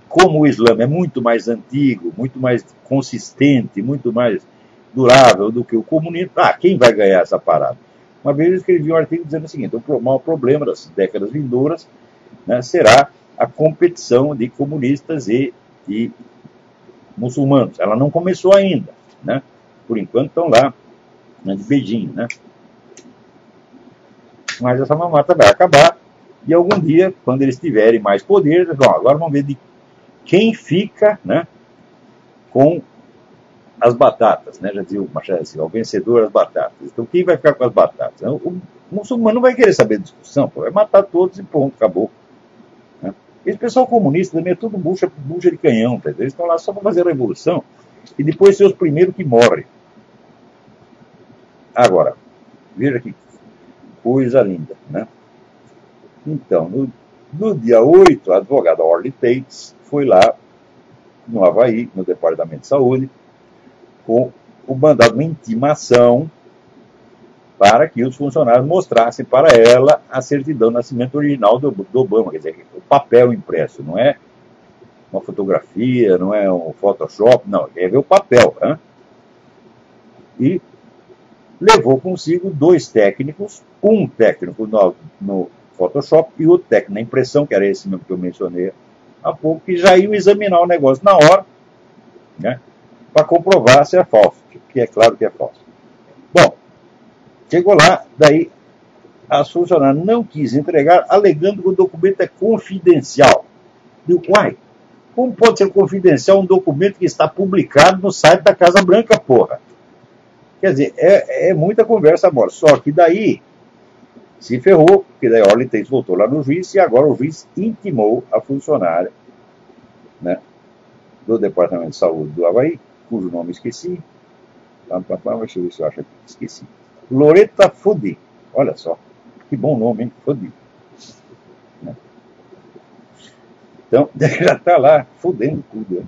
como o Islã é muito mais antigo, muito mais consistente, muito mais durável do que o comunismo, quem vai ganhar essa parada? Uma vez eu escrevi um artigo dizendo o seguinte, o maior problema das décadas vindouras, né, será a competição de comunistas e muçulmanos. Ela não começou ainda, né? Por enquanto estão lá, né, de beijinho, né? Mas essa mamata vai acabar e algum dia, quando eles tiverem mais poder, agora vamos ver de quem fica, né, com as batatas, né? Já dizia o Machado assim, o vencedor das batatas. Então quem vai ficar com as batatas? O muçulmano não vai querer saber de discussão, vai matar todos e pronto, acabou. Né? Esse pessoal comunista também é tudo bucha de canhão, tá? Eles estão lá só para fazer a revolução e depois ser os primeiros que morrem. Agora, veja que coisa linda, né? Então, no dia 8, a advogada Orly Tates foi lá no Havaí, no Departamento de Saúde, com o mandado, uma intimação para que os funcionários mostrassem para ela a certidão de nascimento original do Obama, quer dizer, o papel impresso, não é uma fotografia, não é um Photoshop, não, é ver o papel. Né? E levou consigo 2 técnicos, um técnico no Photoshop e outro técnico na impressão, que era esse mesmo que eu mencionei há pouco, que já iam examinar o negócio na hora, né, para comprovar se é falso, que é claro que é falso. Bom, chegou lá, daí a funcionária não quis entregar, alegando que o documento é confidencial. Digo, uai, como pode ser confidencial um documento que está publicado no site da Casa Branca, porra? Quer dizer, é muita conversa agora. Só que daí se ferrou, porque daí a Orly Tates voltou lá no juiz e agora o juiz intimou a funcionária, né, do Departamento de Saúde do Havaí, cujo nome esqueci. Deixa eu ver se eu acho aqui. Esqueci. Loretta Fudi. Olha só. Que bom nome, hein? Fudi. Né? Então, já está lá, fudendo tudo. Né?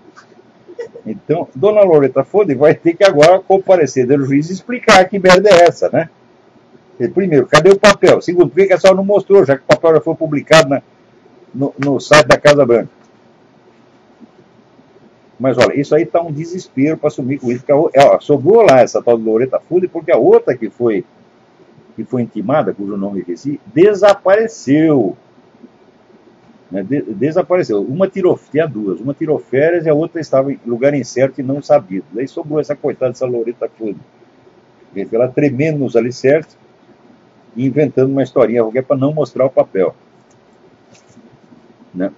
Então, dona Loretta Fudi vai ter que agora comparecer do juiz e explicar que merda é essa, né? Primeiro, cadê o papel? Segundo, por que a senhora não mostrou, já que o papel já foi publicado no site da Casa Branca? Mas olha, isso aí está um desespero para assumir com isso. Sobrou lá essa tal de Loretta Fudi, porque a outra que foi intimada, cujo nome eu esqueci, desapareceu. Né? Desapareceu. Tinha 2. Uma tirou férias e a outra estava em lugar incerto e não sabido. Daí sobrou essa coitada dessa Loretta Fudi. Ela tremendo nos alicerces e inventando uma historinha para não mostrar o papel. Né?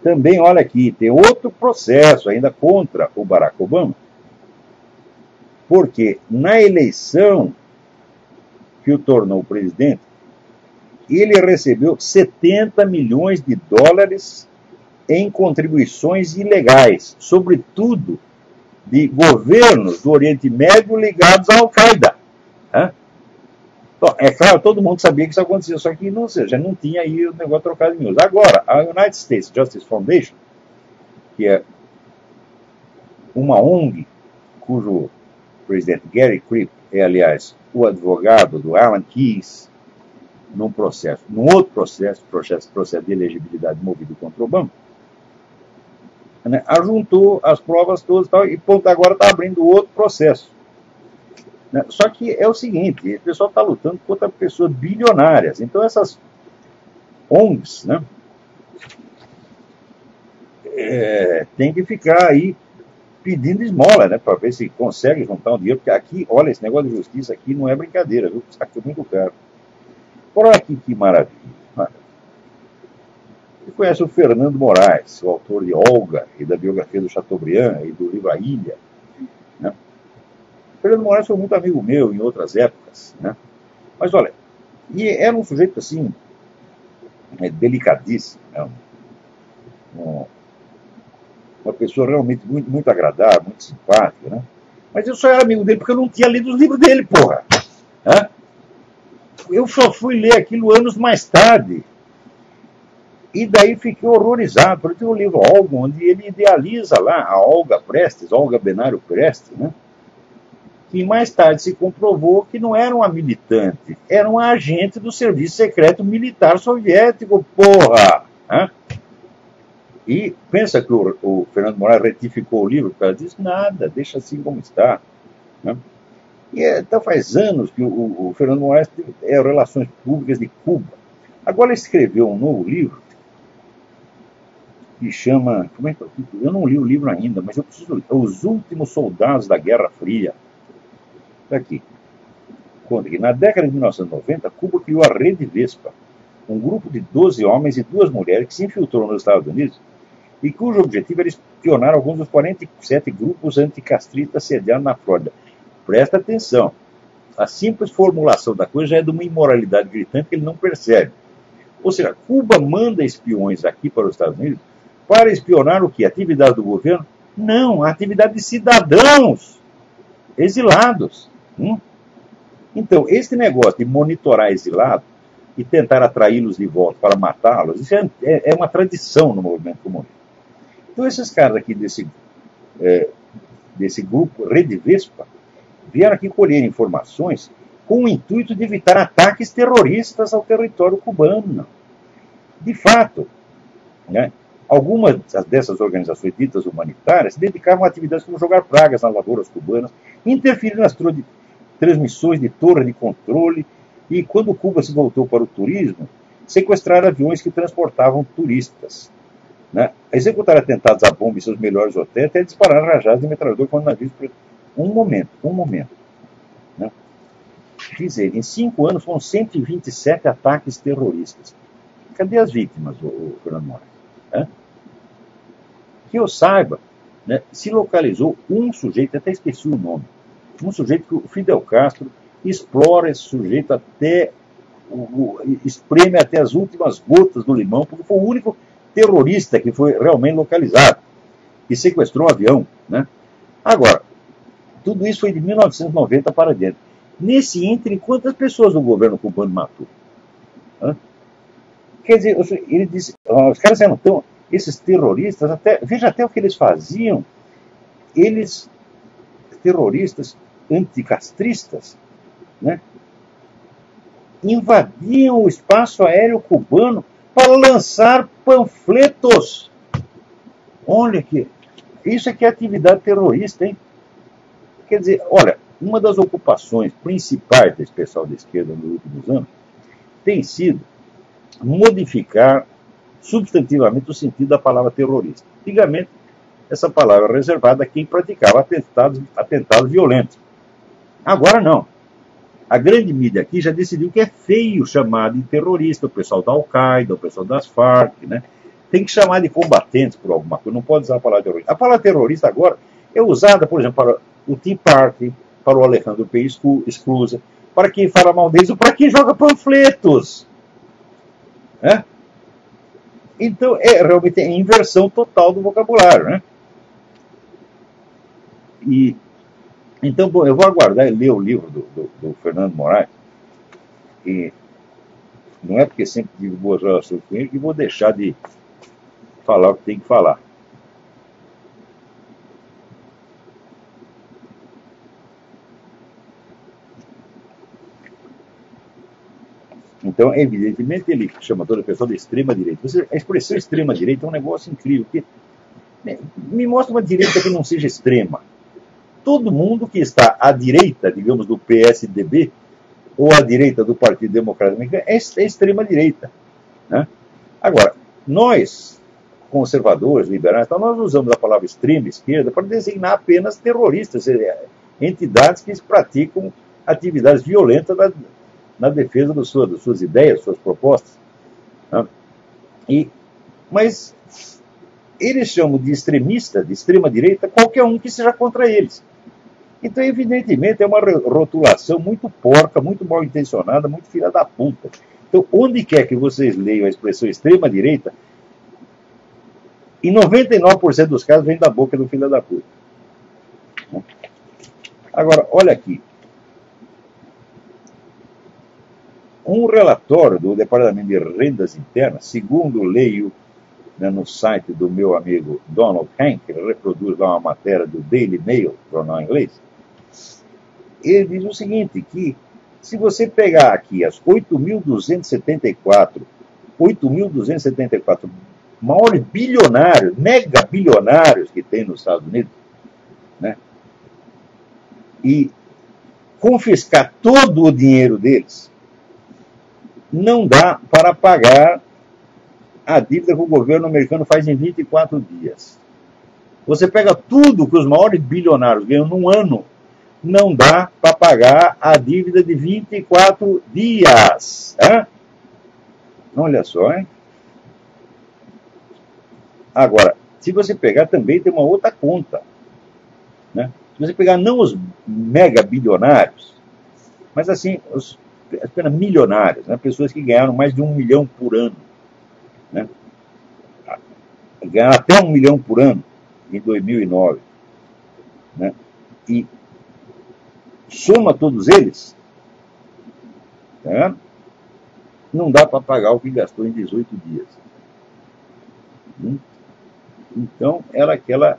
Também, olha aqui, tem outro processo ainda contra o Barack Obama, porque na eleição que o tornou presidente, ele recebeu 70 milhões de dólares em contribuições ilegais, sobretudo de governos do Oriente Médio ligados à Al-Qaeda. Né? Então, é claro, todo mundo sabia que isso acontecia, só que já não tinha aí o negócio trocado em miúdos. Agora, a United States Justice Foundation, que é uma ONG, cujo presidente Gary Cripp é, aliás, o advogado do Alan Keyes, num outro processo de elegibilidade movido contra Obama, né, ajuntou as provas todas e agora está abrindo outro processo. Né? Só que é o seguinte, o pessoal está lutando contra pessoas bilionárias. Então essas ONGs, né, tem que ficar aí pedindo esmola, né, para ver se consegue juntar um dinheiro, porque aqui, olha, esse negócio de justiça aqui não é brincadeira, viu? Isso aqui é muito caro. Olha aqui que maravilha. Você conhece o Fernando Moraes, o autor de Olga e da biografia do Chateaubriand e do livro A Ilha. Né? O Fernando Moraes foi muito amigo meu em outras épocas. Né? Mas olha, e era um sujeito assim, delicadíssimo. Né? Uma pessoa realmente muito, muito agradável, muito simpática. Né? Mas eu só era amigo dele porque eu não tinha lido os livros dele, porra. Hã? Eu só fui ler aquilo anos mais tarde. E daí fiquei horrorizado. Porque tem um livro Olga, onde ele idealiza lá a Olga Prestes, Olga Benário Prestes, né? Que mais tarde se comprovou que não era uma militante, era um agente do Serviço Secreto Militar Soviético, porra! Hã? E pensa que o Fernando Moraes retificou o livro por causa disso? Nada, deixa assim como está. Né? E então faz anos que o Fernando Moraes é Relações Públicas de Cuba. Agora ele escreveu um novo livro que chama... Como é que eu não li o livro ainda, mas eu preciso ler. Os Últimos Soldados da Guerra Fria. Está aqui. Conta que na década de 1990, Cuba criou a Rede Vespa, um grupo de 12 homens e 2 mulheres que se infiltrou nos Estados Unidos e cujo objetivo era espionar alguns dos 47 grupos anticastristas sediados na Flórida. Presta atenção. A simples formulação da coisa já é de uma imoralidade gritante que ele não percebe. Ou seja, Cuba manda espiões aqui para os Estados Unidos para espionar o quê? A atividade do governo? Não, a atividade de cidadãos exilados. Então, esse negócio de monitorar exilados e tentar atraí-los de volta para matá-los, isso é uma tradição no movimento comunista. Então, esses caras aqui desse grupo Rede Vespa vieram aqui colher informações com o intuito de evitar ataques terroristas ao território cubano. De fato, né, algumas dessas organizações ditas humanitárias se dedicavam a atividades como jogar pragas nas lavouras cubanas, interferir nas transmissões de torre de controle e, quando Cuba se voltou para o turismo, sequestrar aviões que transportavam turistas. Né? Executar atentados a bomba em seus melhores hotéis, até disparar rajadas de metralhador quando navios... Um momento. Né? Quer dizer, em 5 anos foram 127 ataques terroristas. Cadê as vítimas, o Fernando Moraes? Né? Que eu saiba, né, se localizou um sujeito, até esqueci o nome, um sujeito que o Fidel Castro explora esse sujeito até, espreme até as últimas gotas do limão, porque foi o único terrorista que foi realmente localizado, que sequestrou um avião. Né? Agora, tudo isso foi de 1990 para dentro. Nesse ínterim, quantas pessoas o governo cubano matou? Hã? Quer dizer, ele disse, os caras eram tão... Esses terroristas, veja até o que eles faziam. Eles, terroristas anticastristas, né, invadiam o espaço aéreo cubano para lançar panfletos. Olha aqui, isso aqui é atividade terrorista, hein? Quer dizer, olha, uma das ocupações principais desse pessoal da esquerda nos últimos anos tem sido modificar substantivamente o sentido da palavra terrorista. Antigamente, essa palavra era reservada a quem praticava atentados violentos. Agora não. A grande mídia aqui já decidiu que é feio chamar de terrorista o pessoal da Al-Qaeda, o pessoal das Farc, né? Tem que chamar de combatentes por alguma coisa, não pode usar a palavra terrorista. A palavra terrorista agora é usada, por exemplo, para o Tea Party, para o Alejandro P. Esclusa, para quem fala mal deles ou para quem joga panfletos. Né? Então, realmente é inversão total do vocabulário. Né? Então, bom, eu vou aguardar e ler o livro do Fernando Moraes. E não é porque sempre tive boas relações com ele que vou deixar de falar o que tem que falar. Então, evidentemente, ele chama toda a pessoa de extrema-direita. A expressão extrema-direita é um negócio incrível, porque me mostra uma direita que não seja extrema. Todo mundo que está à direita, digamos, do PSDB, ou à direita do Partido Democrático Americano, é extrema-direita. Né? Agora, nós, conservadores, liberais, então nós usamos a palavra extrema-esquerda para designar apenas terroristas, entidades que praticam atividades violentas na defesa das suas ideias, das suas propostas. Né? Mas eles chamam de extremista, de extrema-direita, qualquer um que seja contra eles. Então, evidentemente, é uma rotulação muito porca, muito mal intencionada, muito filha da puta. Então, onde quer que vocês leiam a expressão extrema-direita, em 99% dos casos vem da boca do filho da puta. Agora, olha aqui. Um relatório do Departamento de Rendas Internas, segundo leio, né, no site do meu amigo Donald Hank, ele reproduz lá uma matéria do Daily Mail, jornal inglês, ele diz o seguinte, que se você pegar aqui as 8.274 maiores bilionários, mega bilionários que tem nos Estados Unidos, né, e confiscar todo o dinheiro deles, não dá para pagar a dívida que o governo americano faz em 24 dias. Você pega tudo que os maiores bilionários ganham num ano, não dá para pagar a dívida de 24 dias. Hein? Olha só, hein? Agora, se você pegar, também tem uma outra conta. Né? Se você pegar não os mega bilionários, mas assim, apenas milionários, né? Pessoas que ganharam mais de 1 milhão por ano. Né? Ganharam até 1 milhão por ano em 2009. Né? E soma todos eles, né? Não dá para pagar o que gastou em 18 dias. Então, era aquela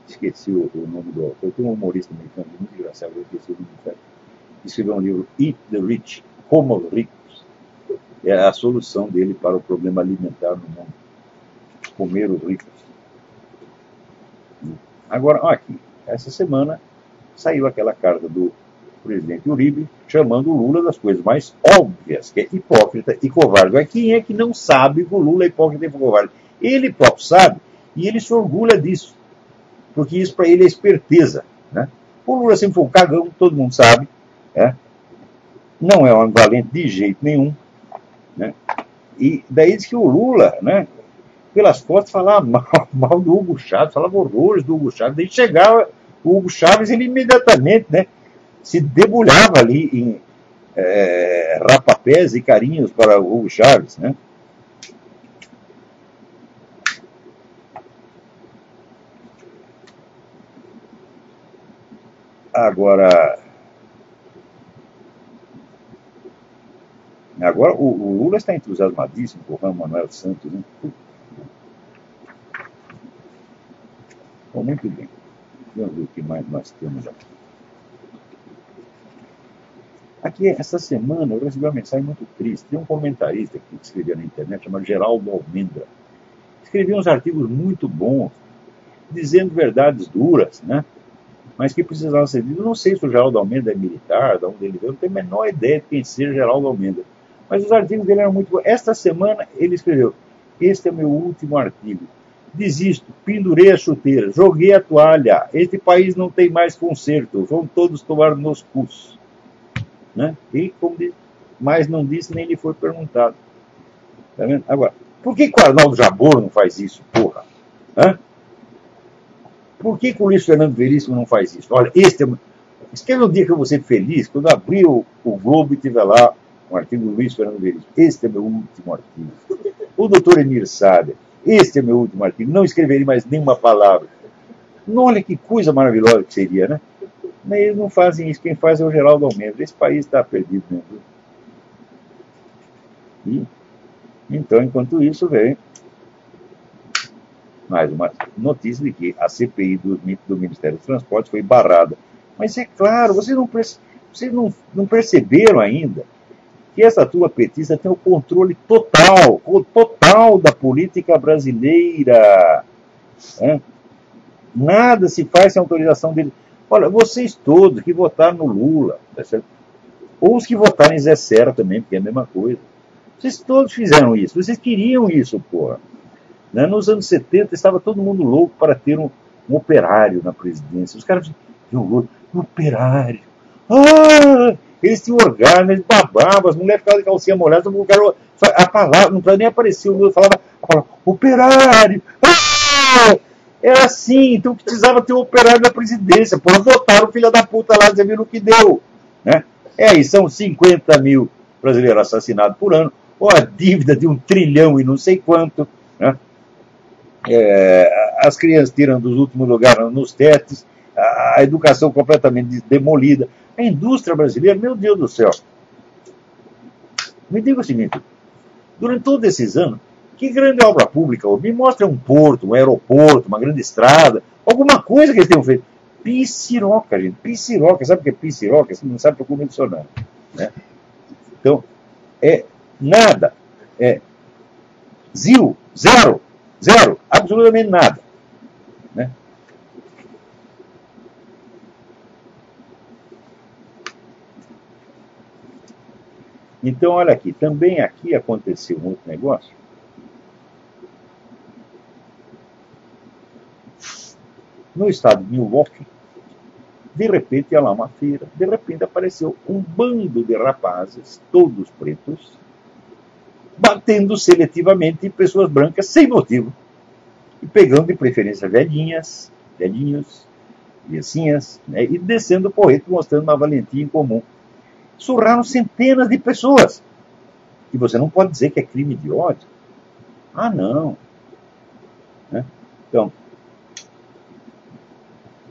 esqueci o nome do autor, tem um humorista americano muito engraçado, eu esqueci o nome do cara, escreveu um livro, Eat the Rich, Como os Ricos. É a solução dele para o problema alimentar no mundo. Comer os ricos. Agora, aqui, essa semana saiu aquela carta do presidente Uribe chamando o Lula das coisas mais óbvias, que é hipócrita e covarde. Mas quem é que não sabe que o Lula é hipócrita e covarde? Ele próprio sabe e ele se orgulha disso, porque isso para ele é esperteza. Né? O Lula sempre foi um cagão, todo mundo sabe. Né? Não é um valente de jeito nenhum. Né? E daí diz que o Lula, né, pelas costas, falava mal do Hugo Chávez, falava horrores do Hugo Chávez. Daí chegava o Hugo Chávez, ele imediatamente, né, se debulhava ali em rapapés e carinhos para o Hugo Chávez. Né? Agora o Lula está entusiasmadíssimo com o Juan Manuel Santos. Né? Bom, muito bem. Vamos ver o que mais nós temos aqui. Aqui, essa semana, eu recebi uma mensagem muito triste. Tem um comentarista que escrevia na internet, chamado Geraldo Almendra. Escrevia uns artigos muito bons, dizendo verdades duras, né? Mas que precisavam ser ditas. Eu não sei se o Geraldo Almendra é militar, de onde ele veio, não tenho a menor ideia de quem seja Geraldo Almendra. Mas os artigos dele eram muito bons. Esta semana ele escreveu: este é meu último artigo. Desisto, pendurei a chuteira, joguei a toalha. Este país não tem mais conserto. Vão todos tomar nos cus. Né? E, como disse, mas não disse nem lhe foi perguntado. Tá vendo? Agora, por que o Arnaldo Jabor não faz isso, porra? Hã? Por que o Luiz Fernando Veríssimo não faz isso? Olha, escreve um dia que eu vou ser feliz, quando abrir o Globo e tiver lá um artigo do Luiz Fernando Veríssimo. Este é meu último artigo. O doutor Emir Sader, este é meu último artigo. Não escreverei mais nenhuma palavra. Não, olha que coisa maravilhosa que seria, né? Mas eles não fazem isso. Quem faz é o Geraldo Almendra. Esse país está perdido mesmo. E, então, enquanto isso, vem mais uma notícia de que a CPI do Ministério dos Transportes foi barrada. Mas é claro, vocês não perceberam ainda que essa turma petista tem o controle total da política brasileira. Né? Nada se faz sem autorização dele. Olha, vocês todos que votaram no Lula, tá certo? Ou os que votaram em Zé Serra também, porque é a mesma coisa. Vocês todos fizeram isso, vocês queriam isso, porra. Né? Nos anos 70 estava todo mundo louco para ter um operário na presidência. Os caras diziam, um operário. Ah! Eles tinham orgasmo, eles babavam, as mulheres ficavam de calcinha molhada, a palavra, não precisava nem aparecer, o Lula falava a palavra, operário. Ah! Era assim, então precisava ter um operário na presidência. Porra, votaram o filho da puta lá, você viu o que deu. Né? Aí, são 50 mil brasileiros assassinados por ano, ou a dívida de 1 trilhão e não sei quanto. Né? as crianças tirando os últimos lugares nos testes, a educação completamente demolida. A indústria brasileira, meu Deus do céu. Me diga o seguinte, durante todos esses anos, que grande obra pública? Me mostra um porto, um aeroporto, uma grande estrada, alguma coisa que eles tenham feito. Piciroca, gente, piciroca. Sabe o que é piciroca? Você não sabe procura no dicionário, né? Então, é nada. É zero, zero, absolutamente nada, né? Então, olha aqui, também aqui aconteceu um outro negócio. No estado de Milwaukee, de repente ia lá uma feira, de repente apareceu um bando de rapazes, todos pretos, batendo seletivamente em pessoas brancas sem motivo. E pegando de preferência velhinhas, velhinhos, vizinhas, né, e descendo o porrete, mostrando uma valentia em comum. Surraram centenas de pessoas. E você não pode dizer que é crime de ódio. Ah, não. Né? Então,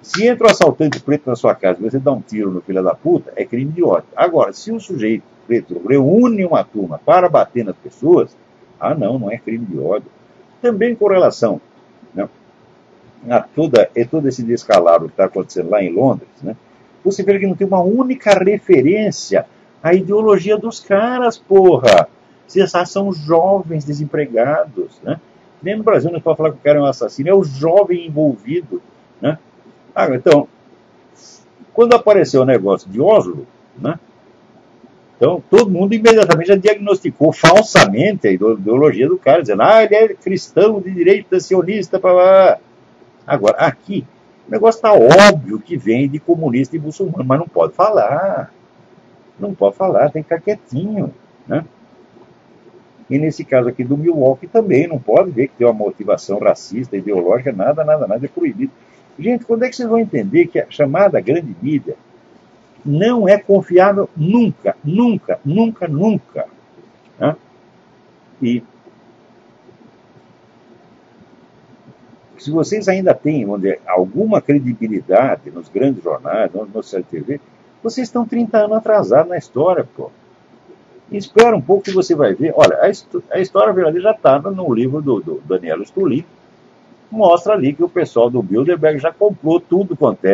se entra um assaltante preto na sua casa e você dá um tiro no filho da puta, é crime de ódio. Agora, se o sujeito preto reúne uma turma para bater nas pessoas, ah, não, não é crime de ódio. Também com relação, né, a todo esse descalabro que está acontecendo lá em Londres, né, você vê que não tem uma única referência à ideologia dos caras, porra. Vocês são jovens desempregados, né? Nem no Brasil não pode falar que o cara é um assassino, é o jovem envolvido, né? Ah, então, quando apareceu o negócio de Oslo, né, então todo mundo imediatamente já diagnosticou falsamente a ideologia do cara, dizendo, ele é cristão de direita, sionista, blá. Agora, aqui, o negócio está óbvio que vem de comunista e muçulmano, mas não pode falar. Não pode falar, tem que ficar quietinho, né? E nesse caso aqui do Milwaukee também, não pode ver que tem uma motivação racista, ideológica, nada, é proibido. Gente, quando é que vocês vão entender que a chamada grande mídia não é confiável nunca, né? E se vocês ainda têm, vamos dizer, alguma credibilidade nos grandes jornais, no CTV, vocês estão 30 anos atrasados na história, pô. E espera um pouco que você vai ver. Olha, a história verdadeira já está no livro do Daniel Stulin. Mostra ali que o pessoal do Bilderberg já comprou tudo quanto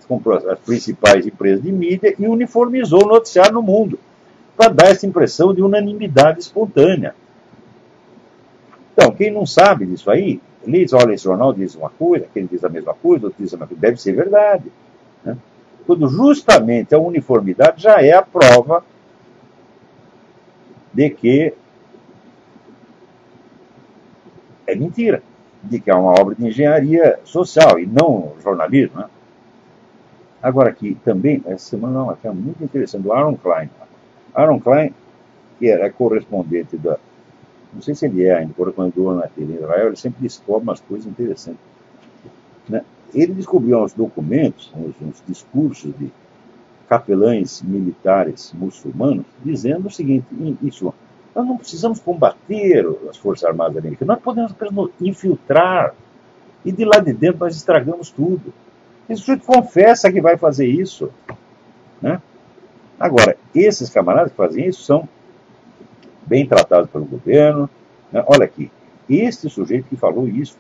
comprou as principais empresas de mídia e uniformizou o noticiário no mundo, para dar essa impressão de unanimidade espontânea. Então, quem não sabe disso aí, olha, esse jornal diz uma coisa, aquele diz a mesma coisa, outro diz a mesma coisa, deve ser verdade, né? Quando justamente a uniformidade já é a prova de que é mentira, de que é uma obra de engenharia social e não jornalismo, né? Agora aqui também, essa semana uma matéria muito interessante do Aaron Klein. Aaron Klein, que era correspondente não sei se ele é ainda correspondente do ONU em Israel, ele sempre descobre umas coisas interessantes, né? Ele descobriu uns documentos, uns discursos de capelães militares muçulmanos, dizendo o seguinte, isso, nós não precisamos combater as Forças Armadas americanas, nós podemos apenas infiltrar, e de lá de dentro nós estragamos tudo. Esse sujeito confessa que vai fazer isso, né? Agora, esses camaradas que fazem isso são bem tratados pelo governo, né? Olha aqui, este sujeito que falou isso,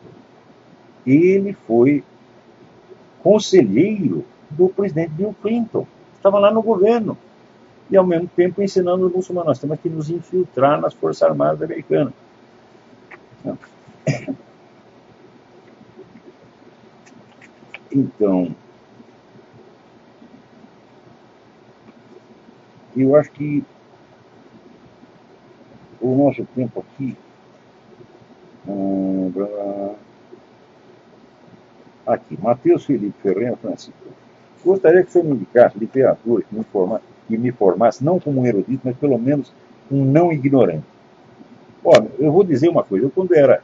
ele foi conselheiro do presidente Bill Clinton, estava lá no governo, e ao mesmo tempo ensinando os muçulmanos, nós temos que nos infiltrar nas Forças Armadas americanas. Então, eu acho que o nosso tempo aqui... Aqui, Matheus Felipe Ferreira Francisco. Gostaria que você me indicasse literatura que me formasse, não como um erudito, mas pelo menos um não ignorante. Olha, eu vou dizer uma coisa. Eu, quando era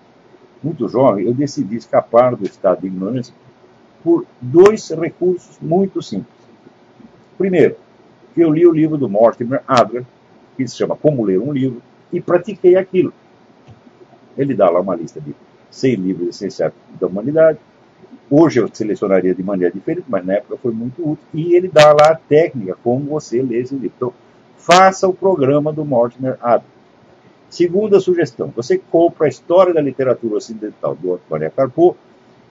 muito jovem, eu decidi escapar do estado de ignorância por dois recursos muito simples. Primeiro, eu li o livro do Mortimer Adler, que se chama Como Ler um Livro, e pratiquei aquilo. Ele dá lá uma lista de 100 livros essenciais da humanidade. Hoje eu selecionaria de maneira diferente, mas na época foi muito útil. E ele dá lá a técnica, como você lê esse livro. Então, faça o programa do Mortimer Adler. Segunda sugestão, você compra a História da Literatura Ocidental do Otto Maria Carpo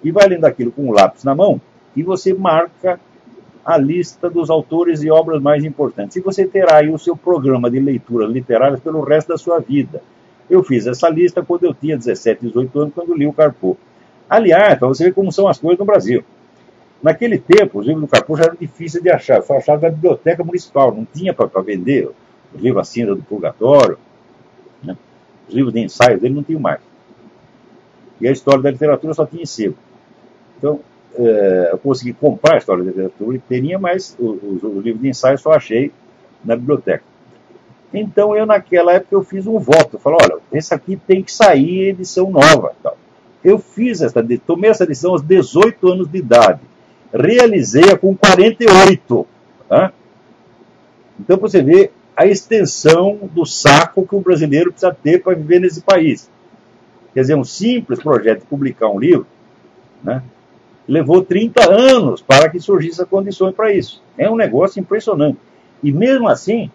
e vai lendo aquilo com um lápis na mão e você marca a lista dos autores e obras mais importantes. E você terá aí o seu programa de leituras literárias pelo resto da sua vida. Eu fiz essa lista quando eu tinha 17, 18 anos, quando li o Carpo. Aliás, para você ver como são as coisas no Brasil. Naquele tempo, os livros do Carpo já eram difíceis de achar. Só achava na biblioteca municipal, não tinha para vender. Os livros A Cinza do Purgatório, né? Os livros de ensaios dele não tinham mais. E a História da Literatura só tinha em sebo. Então, eu consegui comprar a História da Literatura e teria, mas os livros de ensaio só achei na biblioteca. Então, naquela época, eu fiz um voto. Eu falei, olha, esse aqui tem que sair edição nova. Tal. Eu tomei essa decisão aos 18 anos de idade. Realizei-a com 48. Tá? Então, você vê a extensão do saco que o brasileiro precisa ter para viver nesse país. Quer dizer, um simples projeto de publicar um livro, né, levou 30 anos para que surgissem as condições para isso. É um negócio impressionante. E mesmo assim,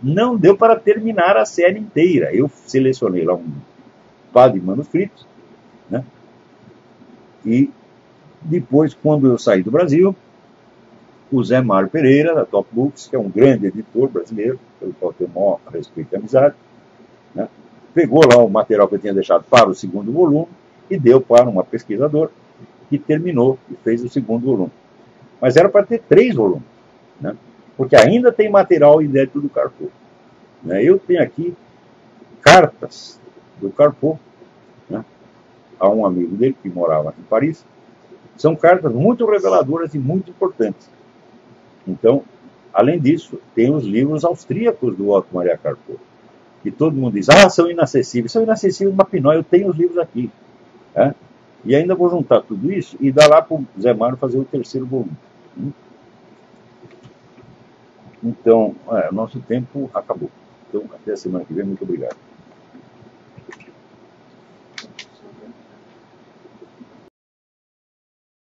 não deu para terminar a série inteira. Eu selecionei lá um par de manuscritos, né, e depois, quando eu saí do Brasil, o Zé Mário Pereira, da Top Books, que é um grande editor brasileiro, pelo qual tenho o maior respeito e amizade, né, pegou lá o material que eu tinha deixado para o segundo volume e deu para uma pesquisadora que terminou e fez o segundo volume. Mas era para ter 3 volumes, né, porque ainda tem material inédito do Carpo. Né. Eu tenho aqui cartas do Carpo, né, a um amigo dele que morava em Paris. São cartas muito reveladoras e muito importantes. Então, além disso, tem os livros austríacos do Otto Maria Carpo, que todo mundo diz, são inacessíveis. São inacessíveis, mas pinói, eu tenho os livros aqui. Né? E ainda vou juntar tudo isso e dar lá para o Zé Mário fazer o 3º volume. Então, nosso tempo acabou. Então, até a semana que vem. Muito obrigado.